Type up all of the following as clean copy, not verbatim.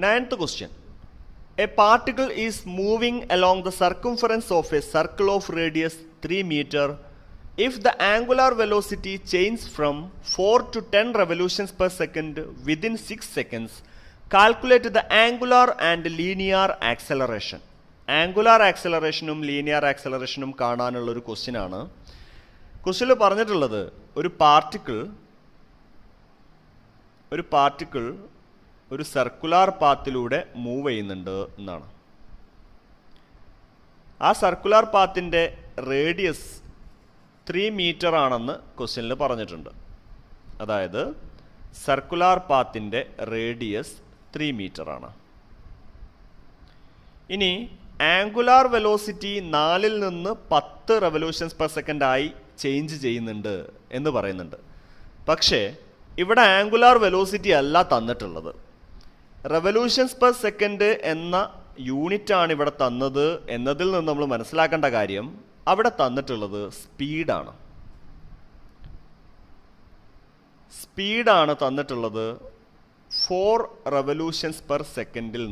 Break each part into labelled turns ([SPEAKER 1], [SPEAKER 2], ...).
[SPEAKER 1] Ninth question. A particle is moving along the circumference of a circle of radius 3 meter. If the angular velocity changes from 4 to 10 revolutions per second within 6 seconds, calculate the angular and linear acceleration. Angular ആക്സലറേഷനും linear ആക്സലറേഷനും കാണാനുള്ളൊരു ക്വസ്റ്റ്യനാണ്. ക്വസ്റ്റ്യനിൽ പറഞ്ഞിട്ടുള്ളത് ഒരു particle ഒരു circular പാത്തിലൂടെ move ചെയ്യുന്നുണ്ട് എന്നാണ്. ആ സർക്കുലാർ പാത്തിൻ്റെ റേഡിയസ് 3 മീറ്റർ ആണെന്ന് ക്വസ്റ്റ്യനിൽ പറഞ്ഞിട്ടുണ്ട്. അതായത് സർക്കുലാർ പാത്തിൻ്റെ റേഡിയസ് 3 മീറ്റർ ആണ്. ഇനി ആംഗുലാർ വെലോസിറ്റി 4 നിന്ന് 10 റെവല്യൂഷൻസ് പെർ സെക്കൻഡ് ആയി ചേഞ്ച് ചെയ്യുന്നുണ്ട് എന്ന് പറയുന്നുണ്ട്. പക്ഷേ ഇവിടെ ആംഗുലാർ വെലോസിറ്റി അല്ല തന്നിട്ടുള്ളത്, റെവല്യൂഷൻസ് പെർ സെക്കൻഡ് എന്ന യൂണിറ്റാണ് ഇവിടെ തന്നത് എന്നതിൽ നിന്ന് നമ്മൾ മനസ്സിലാക്കേണ്ട കാര്യം അവിടെ തന്നിട്ടുള്ളത് സ്പീഡാണ് തന്നിട്ടുള്ളത്. 4 റെവല്യൂഷൻസ് പെർ സെക്കൻഡിൽ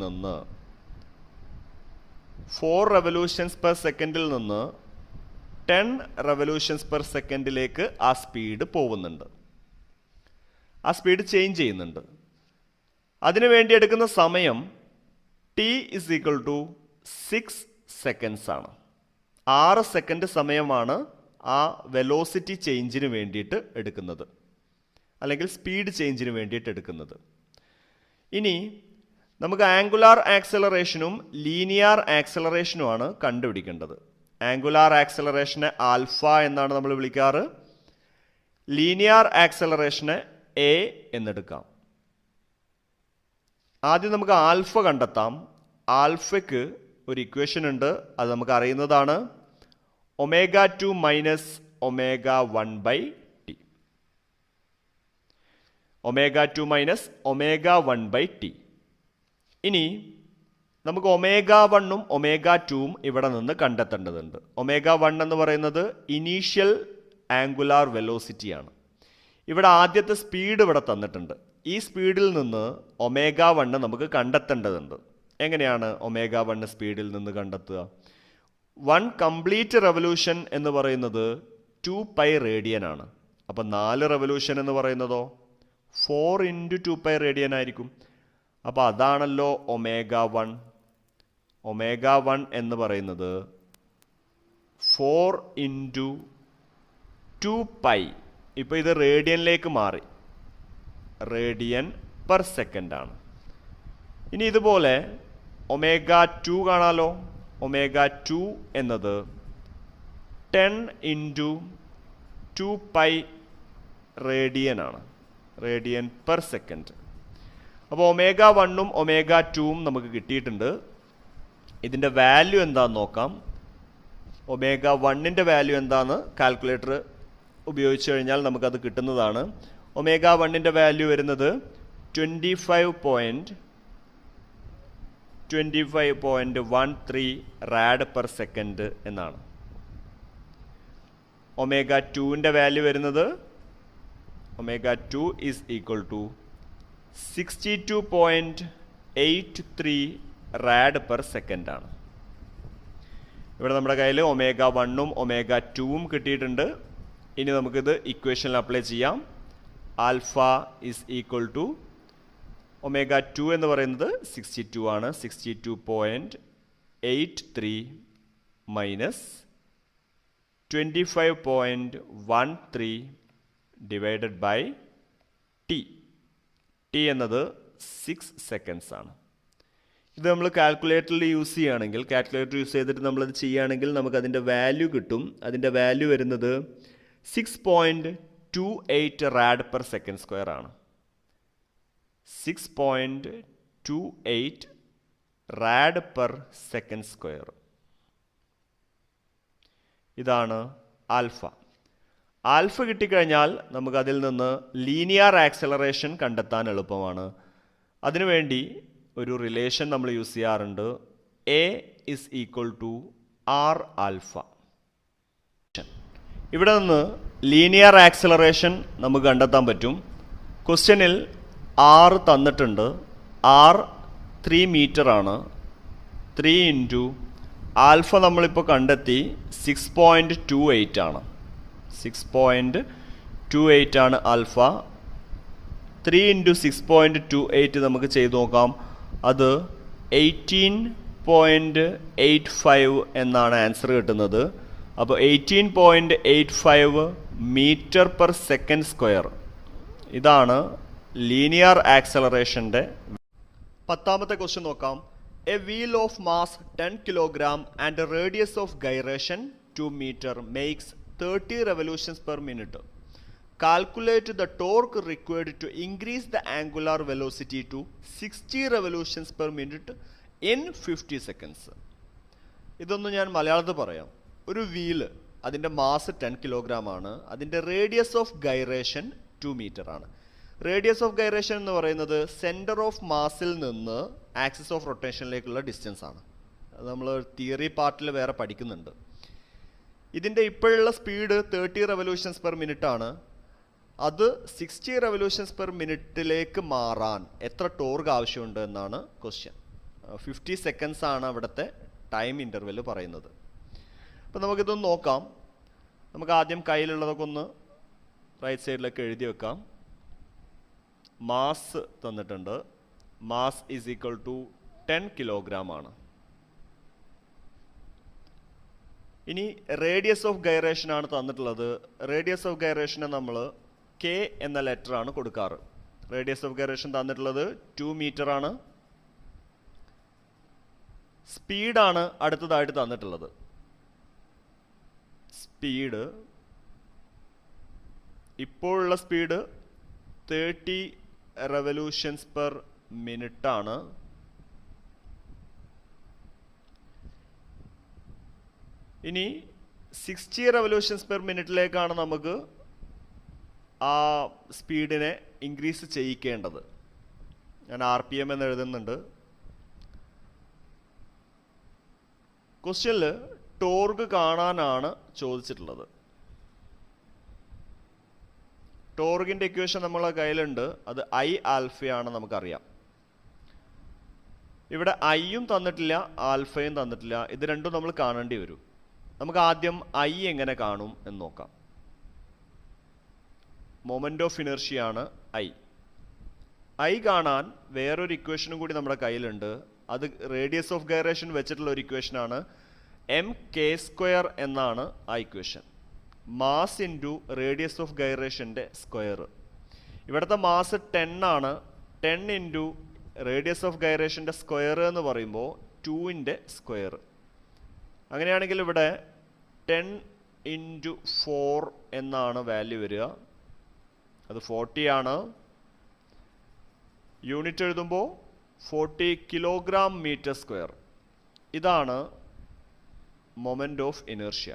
[SPEAKER 1] നിന്ന് 10 റെവല്യൂഷൻസ് പെർ സെക്കൻഡിലേക്ക് ആ സ്പീഡ് പോകുന്നുണ്ട്, ആ സ്പീഡ് ചേഞ്ച് ചെയ്യുന്നുണ്ട്. അതിനു വേണ്ടി എടുക്കുന്ന സമയം t = 6 സെക്കൻഡ്സ് ആണ്. 6 സെക്കൻഡ് സമയമാണ് ആ വെലോസിറ്റി ചേഞ്ചിന് വേണ്ടിയിട്ട് എടുക്കുന്നത്, അല്ലെങ്കിൽ സ്പീഡ് ചേഞ്ചിന് വേണ്ടിയിട്ട് എടുക്കുന്നത്. ഇനി നമുക്ക് ആംഗുലാർ ആക്സലറേഷനും ലീനിയർ ആക്സലറേഷനുമാണ് കണ്ടുപിടിക്കേണ്ടത്. ആംഗുലാർ ആക്സലറേഷനെ ആൽഫ എന്നാണ് നമ്മൾ വിളിക്കാറ്, ലീനിയർ ആക്സലറേഷനെ എ എന്നെടുക്കാം. ആദ്യം നമുക്ക് ആൽഫ കണ്ടെത്താം. ആൽഫയ്ക്ക് ഒരു ഇക്വേഷൻ ഉണ്ട്, അത് നമുക്ക് അറിയുന്നതാണ്. ω2 - ω1/t. ω2 - ω1/t. ഇനി നമുക്ക് ω1ഉം ω2ഉം ഇവിടെ നിന്ന് കണ്ടെത്തേണ്ടതുണ്ട്. ω1 എന്ന് പറയുന്നത് ഇനീഷ്യൽ ആംഗുലാർ വെലോസിറ്റിയാണ്. ഇവിടെ ആദ്യത്തെ സ്പീഡ് ഇവിടെ തന്നിട്ടുണ്ട്. ഈ സ്പീഡിൽ നിന്ന് ω1 നമുക്ക് കണ്ടെത്തേണ്ടതുണ്ട്. എങ്ങനെയാണ് ω1 സ്പീഡിൽ നിന്ന് കണ്ടെത്തുക? 1 കംപ്ലീറ്റ് റെവല്യൂഷൻ എന്ന് പറയുന്നത് 2π റേഡിയൻ ആണ്. അപ്പം 4 റെവല്യൂഷൻ എന്ന് പറയുന്നതോ 4 × 2π റേഡിയൻ ആയിരിക്കും. അപ്പോൾ അതാണല്ലോ ω1. ω1 എന്ന് പറയുന്നത് 4 × 2π. ഇപ്പോൾ ഇത് റേഡിയനിലേക്ക് മാറി, റേഡിയൻ പെർ സെക്കൻഡ് ആണ്. ഇനി ഇതുപോലെ ω2 കാണാലോ. ω2 എന്നത് 10 × 2π റേഡിയൻ ആണ്, റേഡിയൻ പെർ സെക്കൻഡ്. അപ്പോൾ ω1ഉം ω2ഉം നമുക്ക് കിട്ടിയിട്ടുണ്ട്. ഇതിൻ്റെ വാല്യൂ എന്താണെന്ന് നോക്കാം. ω1ൻ്റെ വാല്യൂ എന്താണെന്ന് കാൽക്കുലേറ്റർ ഉപയോഗിച്ച് കഴിഞ്ഞാൽ നമുക്കത് കിട്ടുന്നതാണ്. ω1ൻ്റെ വാല്യൂ വരുന്നത് 25.13 റാഡ് പെർ സെക്കൻഡ് എന്നാണ്. ω2ൻ്റെ വാല്യൂ വരുന്നത് ω2 = 62.83 റാഡ് പെർ സെക്കൻഡ് ആണ്. ഇവിടെ നമ്മുടെ കയ്യിൽ ω1ഉം ω2ഉം കിട്ടിയിട്ടുണ്ട്. ഇനി നമുക്കിത് ഇക്വേഷനിൽ അപ്ലൈ ചെയ്യാം. ആൽഫ = ω2 എന്ന് പറയുന്നത് 62 ആണ്. 62.83 - 25.13 ഡിവൈഡഡ് ബൈ t. t എന്നത് 6 സെക്കൻഡ്സ് ആണ്. ഇത് നമ്മൾ കാൽക്കുലേറ്ററിൽ യൂസ് ചെയ്യുകയാണെങ്കിൽ, കാൽക്കുലേറ്റർ യൂസ് ചെയ്തിട്ട് നമ്മളത് ചെയ്യുകയാണെങ്കിൽ നമുക്കതിൻ്റെ വാല്യൂ കിട്ടും. അതിൻ്റെ വാല്യൂ വരുന്നത് 6.28 റാഡ് പെർ സെക്കൻഡ് സ്ക്വയർ ആണ്. 6.28 റാഡ് പെർ സെക്കൻഡ് സ്ക്വയർ. ഇതാണ് ആൽഫ. ആൽഫ കിട്ടിക്കഴിഞ്ഞാൽ നമുക്കതിൽ നിന്ന് ലീനിയർ ആക്സലറേഷൻ കണ്ടെത്താൻ എളുപ്പമാണ്. അതിനുവേണ്ടി ഒരു റിലേഷൻ നമ്മൾ യൂസ് ചെയ്യാറുണ്ട്. A = R∝. ഇവിടെ നിന്ന് ലീനിയർ ആക്സലറേഷൻ നമുക്ക് കണ്ടെത്താൻ പറ്റും. ക്വസ്റ്റ്യനിൽ R തന്നിട്ടുണ്ട്. R 3 മീറ്റർ ആണ്. 3 ഇൻറ്റു ആൽഫ നമ്മളിപ്പോൾ കണ്ടെത്തി 6.28 ആണ്. 6.28 ആണ് ആൽഫ. 3 ഇൻറ്റു 6.28 നമുക്ക് ചെയ്ത് നോക്കാം. അത് 18.85 എന്നാണ് ആൻസർ കിട്ടുന്നത്. അപ്പോൾ 18.85 മീറ്റർ പെർ സെക്കൻഡ് സ്ക്വയർ. ഇതാണ് ലീനിയർ ആക്സലറേഷൻ്റെ. 10ാമത്തെ ക്വസ്റ്റ്യൻ നോക്കാം. A wheel of mass 10 kilogram and radius of gyration 2 metre makes 30 revolutions per minute. Calculate the torque required to increase the angular velocity to 60 revolutions per minute in 50 seconds. ഇതൊന്ന് ഞാൻ മലയാളത്തിൽ പറയാം. ഒരു wheel, അതിൻ്റെ mass 10 kilogram ആണ്. അതിൻ്റെ radius of gyration 2 metre ആണ്. Radius of gyration എന്ന് പറയുന്നത് സെൻറ്റർ ഓഫ് മാസിൽ നിന്ന് ആക്സിസ് ഓഫ് റൊട്ടേഷനിലേക്കുള്ള ഡിസ്റ്റൻസ് ആണ്. അത് നമ്മൾ തിയറി പാർട്ടിൽ വേറെ പഠിക്കുന്നുണ്ട്. ഇതിൻ്റെ ഇപ്പോഴുള്ള സ്പീഡ് 30 revolutions per minute ആണ്. അത് 60 revolutions per minute മാറാൻ എത്ര ടോർക്ക് ആവശ്യമുണ്ട് എന്നാണ് ക്വസ്റ്റ്യൻ. 50 seconds ആണ് അവിടുത്തെ ടൈം ഇൻ്റർവെൽ പറയുന്നത്. അപ്പോൾ നമുക്കിതൊന്ന് നോക്കാം. നമുക്ക് ആദ്യം കയ്യിലുള്ളതൊക്കെ ഒന്ന് റൈറ്റ് സൈഡിലേക്ക് എഴുതി വെക്കാം. മാസ് തന്നിട്ടുണ്ട്. Mass is equal to 10 kilogram ആണ്. ഇനി റേഡിയസ് ഓഫ് ഗൈറേഷൻ ആണ് തന്നിട്ടുള്ളത്. റേഡിയസ് ഓഫ് ഗൈറേഷനെ നമ്മൾ കെ എന്ന ലെറ്റർ ആണ് കൊടുക്കാറ്. റേഡിയസ് ഓഫ് ഗൈറേഷൻ തന്നിട്ടുള്ളത് 2 മീറ്റർ ആണ്. സ്പീഡാണ് അടുത്തതായിട്ട് തന്നിട്ടുള്ളത്. സ്പീഡ് ഇപ്പോഴുള്ള സ്പീഡ് 30 revolutions per minute ആണ്. ഇനി 60 revolutions per minute നമുക്ക് ആ സ്പീഡിനെ ഇൻക്രീസ് ചെയ്യിക്കേണ്ടത്. ഞാൻ RPM എന്ന് എഴുതുന്നുണ്ട്. ക്വസ്റ്റ്യനിൽ ടോർക്ക് കാണാനാണ് ചോദിച്ചിട്ടുള്ളത്. ടോർക്കിൻ്റെ ഇക്വേഷൻ നമ്മളെ കയ്യിലുണ്ട്. അത് I ആൽഫയാണ് നമുക്കറിയാം. ഇവിടെ ഐയും തന്നിട്ടില്ല, ആൽഫയും തന്നിട്ടില്ല. ഇത് രണ്ടും നമ്മൾ കാണേണ്ടി വരും. നമുക്ക് ആദ്യം I എങ്ങനെ കാണും എന്ന് നോക്കാം. മൊമെൻ്റ് ഓഫ് ഇനർഷ്യയാണ് I. I കാണാൻ വേറൊരു ഇക്വേഷനും കൂടി നമ്മുടെ കയ്യിലുണ്ട്. അത് റേഡിയസ് ഓഫ് ഗൈറേഷൻ വെച്ചിട്ടുള്ള ഒരു ഇക്വേഷനാണ്. mk² എന്നാണ് ആ equation. Mass into radius of ഗൈറേഷൻ്റെ സ്ക്വയർ. ഇവിടുത്തെ മാസ് 10 ആണ്. 10 ഇൻറ്റു റേഡിയസ് ഓഫ് ഗൈറേഷൻ്റെ സ്ക്വയർ എന്ന് പറയുമ്പോൾ 2ൻ്റെ സ്ക്വയർ. അങ്ങനെയാണെങ്കിൽ ഇവിടെ 10 ഇൻറ്റു 4 എന്നാണ് വാല്യൂ വരിക. അത് 40 ആണ്. യൂണിറ്റ് എഴുതുമ്പോൾ 40 കിലോഗ്രാം മീറ്റർ സ്ക്വയർ. ഇതാണ് മൊമെൻ്റ് ഓഫ് ഇനർഷ്യ.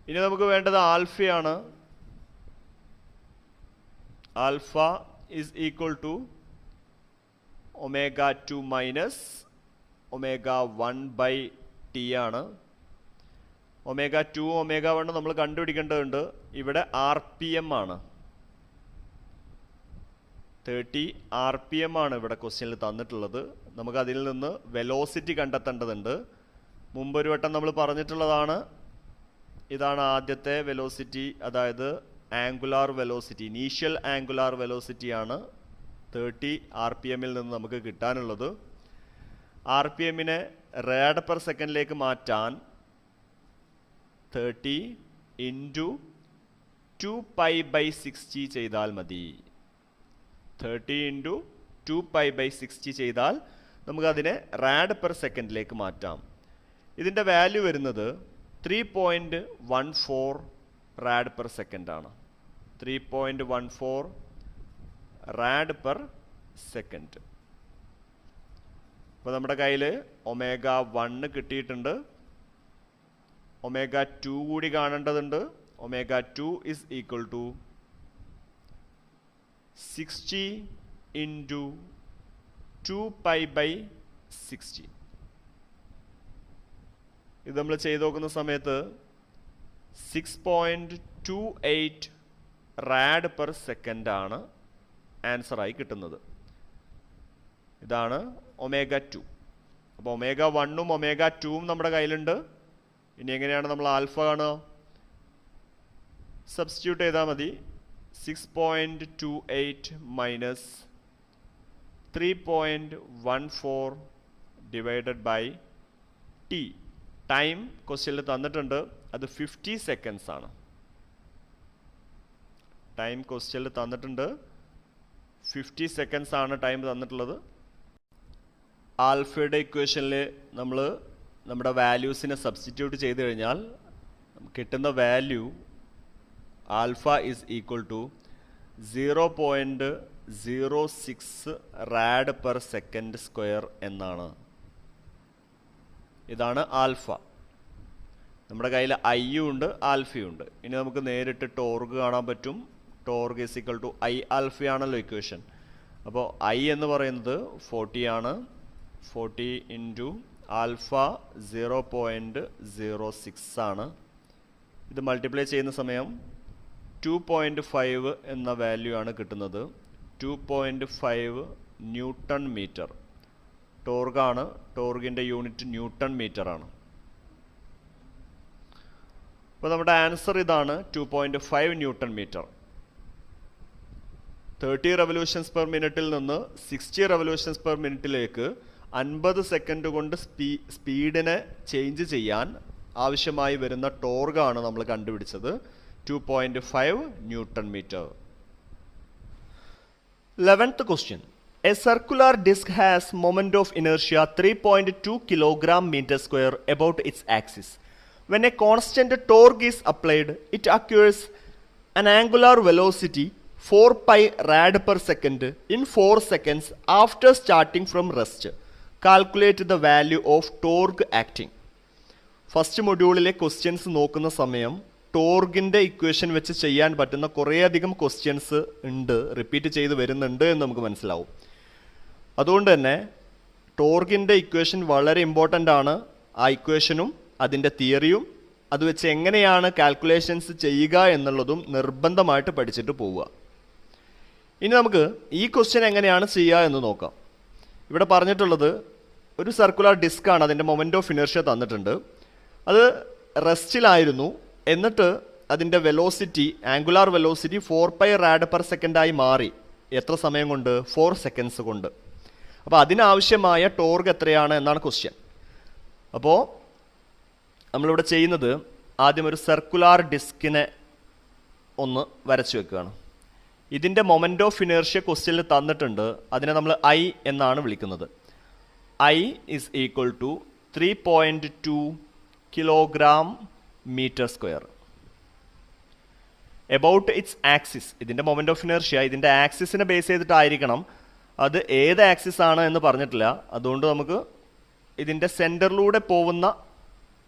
[SPEAKER 1] ഇനി നമുക്ക് വേണ്ടത് ആൽഫയാണ്. Alpha is equal to ω2 minus ω1/t ആണ്. ω2 ω1 നമ്മൾ കണ്ടുപിടിക്കേണ്ടതുണ്ട്. ഇവിടെ RPM ആണ്. 30 RPM ആണ് ഇവിടെ ക്വസ്റ്റ്യനിൽ തന്നിട്ടുള്ളത്. നമുക്ക് അതിൽ നിന്ന് വെലോസിറ്റി കണ്ടെത്തേണ്ടതുണ്ട്. മുമ്പൊരു വട്ടം നമ്മൾ പറഞ്ഞിട്ടുള്ളതാണ്. ഇതാണ് ആദ്യത്തെ വെലോസിറ്റി, അതായത് ആംഗുലാർ വെലോസിറ്റി. ഇനീഷ്യൽ ആംഗുലാർ വെലോസിറ്റിയാണ് 30 RPM നിന്ന് നമുക്ക് കിട്ടാനുള്ളത്. RPMനെ റേഡ് പെർ സെക്കൻഡിലേക്ക് മാറ്റാൻ 30 ഇൻറ്റു 2π/60 ചെയ്താൽ മതി. 30 ഇൻറ്റു 2π/60 ചെയ്താൽ നമുക്കതിനെ റാഡ് പെർ സെക്കൻഡിലേക്ക് മാറ്റാം. ഇതിൻ്റെ വാല്യൂ വരുന്നത് 3.14 റാഡ് പെർ സെക്കൻഡ് ആണ്. 3.14 റാഡ് പെർ സെക്കൻഡ്. അപ്പോൾ നമ്മുടെ കയ്യിൽ ω1 കിട്ടിയിട്ടുണ്ട്. ω2 കൂടി കാണേണ്ടതുണ്ട്. ω2 ഇസ് ഈക്വൽ ടു 60 ഇൻറ്റു 2π/60. ഇത് നമ്മൾ ചെയ്ത് നോക്കുന്ന സമയത്ത് 6.28 റാഡ് പെർ സെക്കൻഡ് ആണ് ആൻസറായി കിട്ടുന്നത്. ഇതാണ് ഒമേഗ 2. അപ്പോൾ ഒമേഗ 1ഉം ഒമേഗ 2ഉം നമ്മുടെ കയ്യിലുണ്ട്. ഇനി എങ്ങനെയാണ് നമ്മൾ ആൽഫ കാണുക? സബ്സ്റ്റിറ്റ്യൂട്ട് ചെയ്താൽ മതി. 6.28 minus 3.14 divided by T. Time ക്വസ്റ്റ്യനിൽ തന്നിട്ടുണ്ട്, അത് 50 സെക്കൻഡ്സ് ആണ്. ടൈം ക്വസ്റ്റ്യനിൽ തന്നിട്ടുണ്ട് 50 സെക്കൻഡ്സ് ആണ് ടൈം തന്നിട്ടുള്ളത്. ആൽഫയുടെ ഇക്വേഷനിൽ നമ്മൾ നമ്മുടെ വാല്യൂസിനെ സബ്സ്റ്റിറ്റ്യൂട്ട് ചെയ്ത് കഴിഞ്ഞാൽ കിട്ടുന്ന value alpha is equal to 0.06 rad per second square എന്നാണ്. ഇതാണ് ആൽഫ. നമ്മുടെ കയ്യിൽ ഐയും ഉണ്ട് ആൽഫയും ഉണ്ട്. ഇനി നമുക്ക് നേരിട്ട് ടോർക്ക് കാണാൻ പറ്റും. Torque is equal to I ആൽഫയാണല്ലോ ഇക്വേഷൻ. അപ്പോൾ ഐ എന്ന് പറയുന്നത് 40 ആണ്. 40 ഇൻറ്റു ആൽഫ 0.06 ആണ്. ഇത് മൾട്ടിപ്ലൈ ചെയ്യുന്ന സമയം 2.5 എന്ന വാല്യൂ ആണ് കിട്ടുന്നത്. 2.5 ന്യൂട്ടൺ മീറ്റർ ടോർഗാണ്. ടോർഗിൻ്റെ യൂണിറ്റ് ന്യൂട്ടൺ മീറ്റർ ആണ്. അപ്പോൾ നമ്മുടെ ആൻസർ ഇതാണ്, 2.5 ന്യൂട്ടൺ മീറ്റർ. 30 റെവല്യൂഷൻസ് പെർ മിനിറ്റിൽ നിന്ന് 60 റെവല്യൂഷൻസ് പെർ മിനിറ്റിലേക്ക് 50 സെക്കൻഡ് കൊണ്ട് സ്പീഡിനെ ചേഞ്ച് ചെയ്യാൻ ആവശ്യമായി വരുന്ന ടോർഗാണ് നമ്മൾ കണ്ടുപിടിച്ചത്, 2.5 newton metre. 11th question. A circular disc has moment of inertia 3.2 kilogram meter square about its axis. When a constant torque is applied, it acquires an angular velocity 4 pi rad per second in 4 seconds after starting from rest. Calculate the value of torque acting. First മൊഡ്യൂളിലെ questions നോക്കുന്ന സമയം ടോർഗിൻ്റെ equation വെച്ച് ചെയ്യാൻ പറ്റുന്ന കുറേയധികം questions ഉണ്ട്, repeat ചെയ്ത് വരുന്നുണ്ട് എന്ന് നമുക്ക് മനസ്സിലാവും. അതുകൊണ്ട് തന്നെ ടോർഗിൻ്റെ ഇക്വേഷൻ വളരെ ഇമ്പോർട്ടൻ്റ് ആണ്. ആ ഇക്വേഷനും അതിൻ്റെ തിയറിയും അത് വെച്ച് എങ്ങനെയാണ് കാൽക്കുലേഷൻസ് ചെയ്യുക എന്നുള്ളതും നിർബന്ധമായിട്ട് പഠിച്ചിട്ട് പോവുക. ഇനി നമുക്ക് ഈ ക്വസ്റ്റ്യൻ എങ്ങനെയാണ് ചെയ്യുക എന്ന് നോക്കാം. ഇവിടെ പറഞ്ഞിട്ടുള്ളത് ഒരു സർക്കുലർ ഡിസ്ക് ആണ്, അതിൻ്റെ മൊമെൻ്റ് ഓഫ് ഇനർഷ്യ തന്നിട്ടുണ്ട്. അത് റെസ്റ്റിലായിരുന്നു. എന്നിട്ട് അതിൻ്റെ velocity, angular velocity 4 pi rad per സെക്കൻഡായി മാറി. എത്ര സമയം കൊണ്ട്? 4 സെക്കൻഡ്സ് കൊണ്ട്. അപ്പോൾ അതിനാവശ്യമായ ടോർക്ക് എത്രയാണ് എന്നാണ് ക്വസ്റ്റ്യൻ. അപ്പോൾ നമ്മളിവിടെ ചെയ്യുന്നത് ആദ്യം ഒരു സർക്കുലാർ ഡിസ്കിനെ ഒന്ന് വരച്ചു വെക്കുകയാണ്. ഇതിൻ്റെ മൊമെൻ്റ് ഓഫ് ഇനേർഷ്യ ക്വസ്റ്റ്യനിൽ തന്നിട്ടുണ്ട്. അതിനെ നമ്മൾ ഐ എന്നാണ് വിളിക്കുന്നത്. I is equal to 3.2 kilogram metre square. About its axis, ഇതിൻ്റെ മൊമെൻ്റ് ഓഫ് ഇനേർഷ്യ ഇതിൻ്റെ ആക്സിസിനെ ബേസ് ചെയ്തിട്ടായിരിക്കണം. അത് ഏത് ആക്സിസ് ആണ് എന്ന് പറഞ്ഞിട്ടില്ല. അതുകൊണ്ട് നമുക്ക് ഇതിൻ്റെ സെൻറ്ററിലൂടെ പോകുന്ന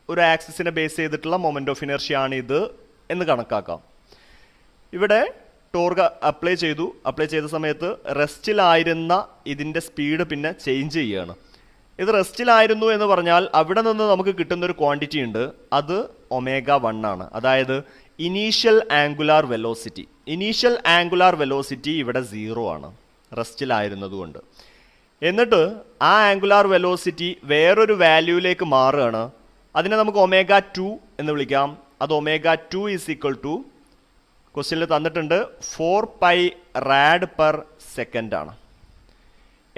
[SPEAKER 1] ഒരു ആക്സിസിനെ ബേസ് ചെയ്തിട്ടുള്ള മൊമെൻ്റ് ഓഫ് ഇനേർഷ്യ ആണ് ഇത് എന്ന് കണക്കാക്കാം. ഇവിടെ ടോർക്ക് അപ്ലൈ ചെയ്ത സമയത്ത് റെസ്റ്റിലായിരുന്ന ഇതിൻ്റെ സ്പീഡ് പിന്നെ ചേഞ്ച് ചെയ്യുകയാണ്. ഇത് റെസ്റ്റിലായിരുന്നു എന്ന് പറഞ്ഞാൽ അവിടെ നിന്ന് നമുക്ക് കിട്ടുന്നൊരു ക്വാണ്ടിറ്റി ഉണ്ട്, അത് ഒമേഗ 1 ആണ്. അതായത് initial angular velocity. Initial angular velocity ഇവിടെ 0 ആണ് റെസ്റ്റിലായിരുന്നതുകൊണ്ട്. എന്നിട്ട് ആ ആംഗുലാർ വെലോസിറ്റി വേറൊരു വാല്യൂയിലേക്ക് മാറുകയാണ്. അതിനെ നമുക്ക് ഒമേഗ 2 എന്ന് വിളിക്കാം. അത് ഒമേഗ 2 ഈസ് ഈക്വൽ ടു ക്വസ്റ്റ്യനിൽ തന്നിട്ടുണ്ട് 4 pi റാഡ് പെർ സെക്കൻഡ് ആണ്.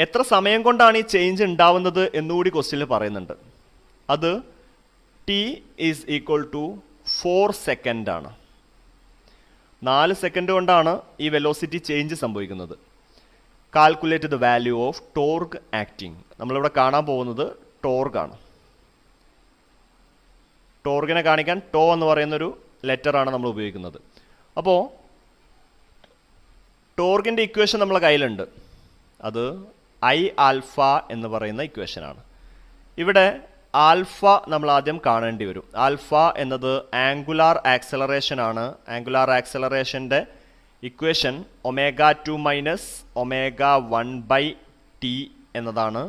[SPEAKER 1] എത്ര സമയം കൊണ്ടാണ് ഈ ചേഞ്ച് ഉണ്ടാവുന്നത് എന്നുകൂടി ക്വസ്റ്റ്യനിൽ പറയുന്നുണ്ട്. അത് T is equal to 4 second ആണ്. 4 സെക്കൻഡ് കൊണ്ടാണ് ഈ വെലോസിറ്റി ചേഞ്ച് സംഭവിക്കുന്നത്. Calculate the value of torque acting. നമ്മളിവിടെ കാണാൻ പോകുന്നത് ടോർക്കാണ്. ടോർക്കിനെ കാണിക്കാൻ ടോ എന്ന് പറയുന്നൊരു ലെറ്ററാണ് നമ്മൾ ഉപയോഗിക്കുന്നത്. അപ്പോൾ ടോർക്കിൻ്റെ ഇക്വേഷൻ നമ്മളെ കയ്യിലുണ്ട്. അത് ഐ ആൽഫ എന്ന് പറയുന്ന ഇക്വേഷനാണ്. ഇവിടെ ആൽഫ നമ്മൾ ആദ്യം കാണേണ്ടി വരും. ആൽഫ എന്നത് ആംഗുലാർ ആക്സലറേഷൻ ആണ്. ആംഗുലാർ ആക്സലറേഷൻ്റെ equation omega 2 minus omega 1/t എന്നതാണ്.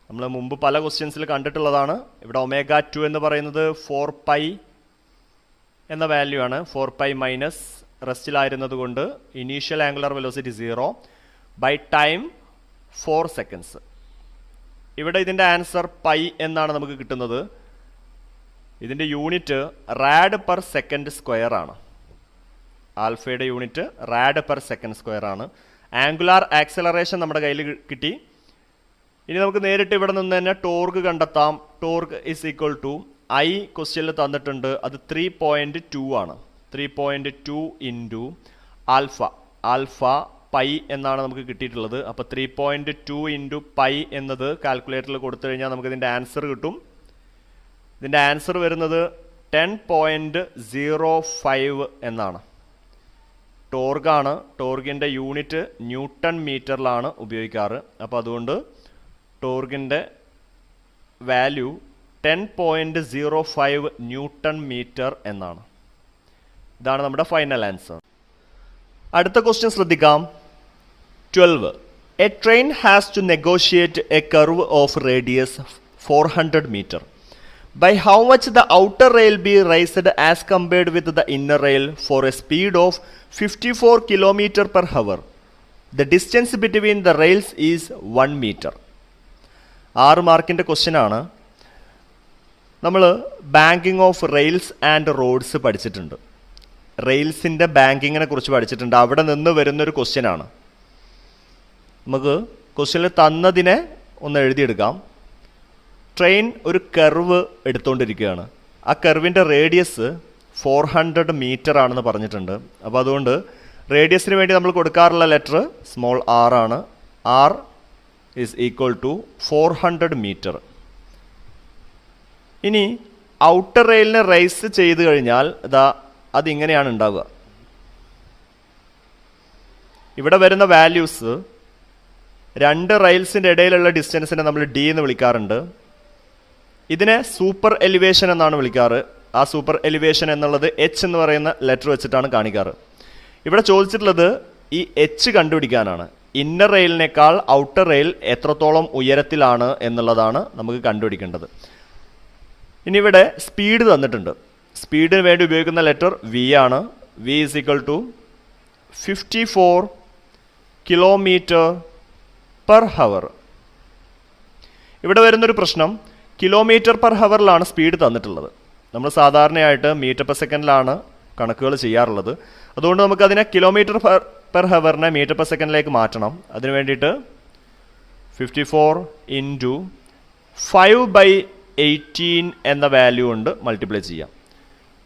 [SPEAKER 1] നമ്മൾ മുമ്പ് പല ക്വസ്റ്റ്യൻസിൽ കണ്ടിട്ടുള്ളതാണ്. ഇവിടെ ഒമേഗ 2 എന്ന് പറയുന്നത് 4 pi എന്ന വാല്യൂ ആണ്. 4 pi മൈനസ് റെസ്റ്റിലായിരുന്നത് കൊണ്ട് initial angular velocity 0 by time 4 seconds. ഇവിടെ ഇതിൻ്റെ ആൻസർ പൈ എന്നാണ് നമുക്ക് കിട്ടുന്നത്. ഇതിൻ്റെ unit rad per second square ആണ്. ആൽഫയുടെ unit rad per second square ആണ്. ആംഗുലാർ ആക്സലറേഷൻ നമ്മുടെ കയ്യിൽ കിട്ടി. ഇനി നമുക്ക് നേരിട്ട് ഇവിടെ നിന്ന് തന്നെ ടോർക്ക് കണ്ടെത്താം. Torque is equal to I ക്വസ്റ്റ്യനിൽ തന്നിട്ടുണ്ട്, അത് 3.2 ആണ്. 3.2 ഇൻറ്റു ആൽഫ. ആൽഫ പൈ എന്നാണ് നമുക്ക് കിട്ടിയിട്ടുള്ളത്. അപ്പോൾ 3.2 ഇൻറ്റു പൈ എന്നത് കാൽക്കുലേറ്ററിൽ കൊടുത്തു കഴിഞ്ഞാൽ നമുക്ക് ഇതിൻ്റെ ആൻസർ കിട്ടും. ഇതിൻ്റെ ആൻസർ വരുന്നത് 10.05 എന്നാണ്. ടോർക്കാണ്. ടോർക്കിൻ്റെ യൂണിറ്റ് ന്യൂട്ടൺ മീറ്ററിലാണ് ഉപയോഗിക്കാറ്. അപ്പോൾ അതുകൊണ്ട് ടോർക്കിൻ്റെ വാല്യൂ 10.05 ന്യൂട്ടൺ മീറ്റർ എന്നാണ്. ഇതാണ് നമ്മുടെ ഫൈനൽ ആൻസർ. അടുത്ത ക്വസ്റ്റ്യൻ ശ്രദ്ധിക്കാം. 12. A train has to negotiate a curve of radius 400 meter. By how much the outer rail be raised as compared with the inner rail for a speed of 54 km per hour. The distance between the rails is 1 meter. 6 മാർക്കിൻ്റെ question ആണ്. നമ്മൾ banking of rails and roads പഠിച്ചിട്ടുണ്ട്. റെയിൽസിൻ്റെ ബാങ്കിങ്ങിനെ കുറിച്ച് പഠിച്ചിട്ടുണ്ട്. അവിടെ നിന്ന് വരുന്നൊരു ക്വസ്റ്റ്യൻ ആണ്. നമുക്ക് ക്വസ്റ്റ്യനിൽ തന്നതിനെ ഒന്ന് എഴുതിയെടുക്കാം. ട്രെയിൻ ഒരു കർവ് എടുത്തുകൊണ്ടിരിക്കുകയാണ്. ആ കർവിൻ്റെ റേഡിയസ് 400 മീറ്റർ ആണെന്ന് പറഞ്ഞിട്ടുണ്ട്. അപ്പോൾ അതുകൊണ്ട് റേഡിയസിന് വേണ്ടി നമ്മൾ കൊടുക്കാറുള്ള ലെറ്റർ സ്മോൾ ആർ ആണ്. R is equal to 400 metre. ഇനി ഔട്ടർ റെയിലിനെ റൈസ് ചെയ്ത് കഴിഞ്ഞാൽ അതിങ്ങനെയാണ് ഉണ്ടാവുക. ഇവിടെ വരുന്ന വാല്യൂസ് രണ്ട് റെയിൽസിൻ്റെ ഇടയിലുള്ള ഡിസ്റ്റൻസിനെ നമ്മൾ ഡി എന്ന് വിളിക്കാറുണ്ട്. ഇതിനെ സൂപ്പർ എലിവേഷൻ എന്നാണ് വിളിക്കാറ്. ആ സൂപ്പർ എലിവേഷൻ എന്നുള്ളത് എച്ച് എന്ന് പറയുന്ന ലെറ്റർ വെച്ചിട്ടാണ് കാണിക്കാറ്. ഇവിടെ ചോദിച്ചിട്ടുള്ളത് ഈ എച്ച് കണ്ടുപിടിക്കാനാണ്. ഇന്നർ റെയിലിനേക്കാൾ ഔട്ടർ റെയിൽ എത്രത്തോളം ഉയരത്തിലാണ് എന്നുള്ളതാണ് നമുക്ക് കണ്ടുപിടിക്കേണ്ടത്. ഇനി ഇവിടെ സ്പീഡ് തന്നിട്ടുണ്ട്. സ്പീഡിന് വേണ്ടി ഉപയോഗിക്കുന്ന ലെറ്റർ വി ആണ്. V is equal to 54 kilometre per hour. ഇവിടെ വരുന്നൊരു പ്രശ്നം, കിലോമീറ്റർ പെർ ഹവറിലാണ് സ്പീഡ് തന്നിട്ടുള്ളത്. നമ്മൾ സാധാരണയായിട്ട് മീറ്റർ പെർ സെക്കൻഡിലാണ് കണക്കുകൾ ചെയ്യാറുള്ളത്. അതുകൊണ്ട് നമുക്കതിനെ കിലോമീറ്റർ പെർ ഹവറിനെ മീറ്റർ പെർ സെക്കൻഡിലേക്ക് മാറ്റണം. അതിന് വേണ്ടിയിട്ട് 54 ഇൻറ്റു 5/18 എന്ന വാല്യൂ കൊണ്ട് മൾട്ടിപ്ലൈ ചെയ്യാം.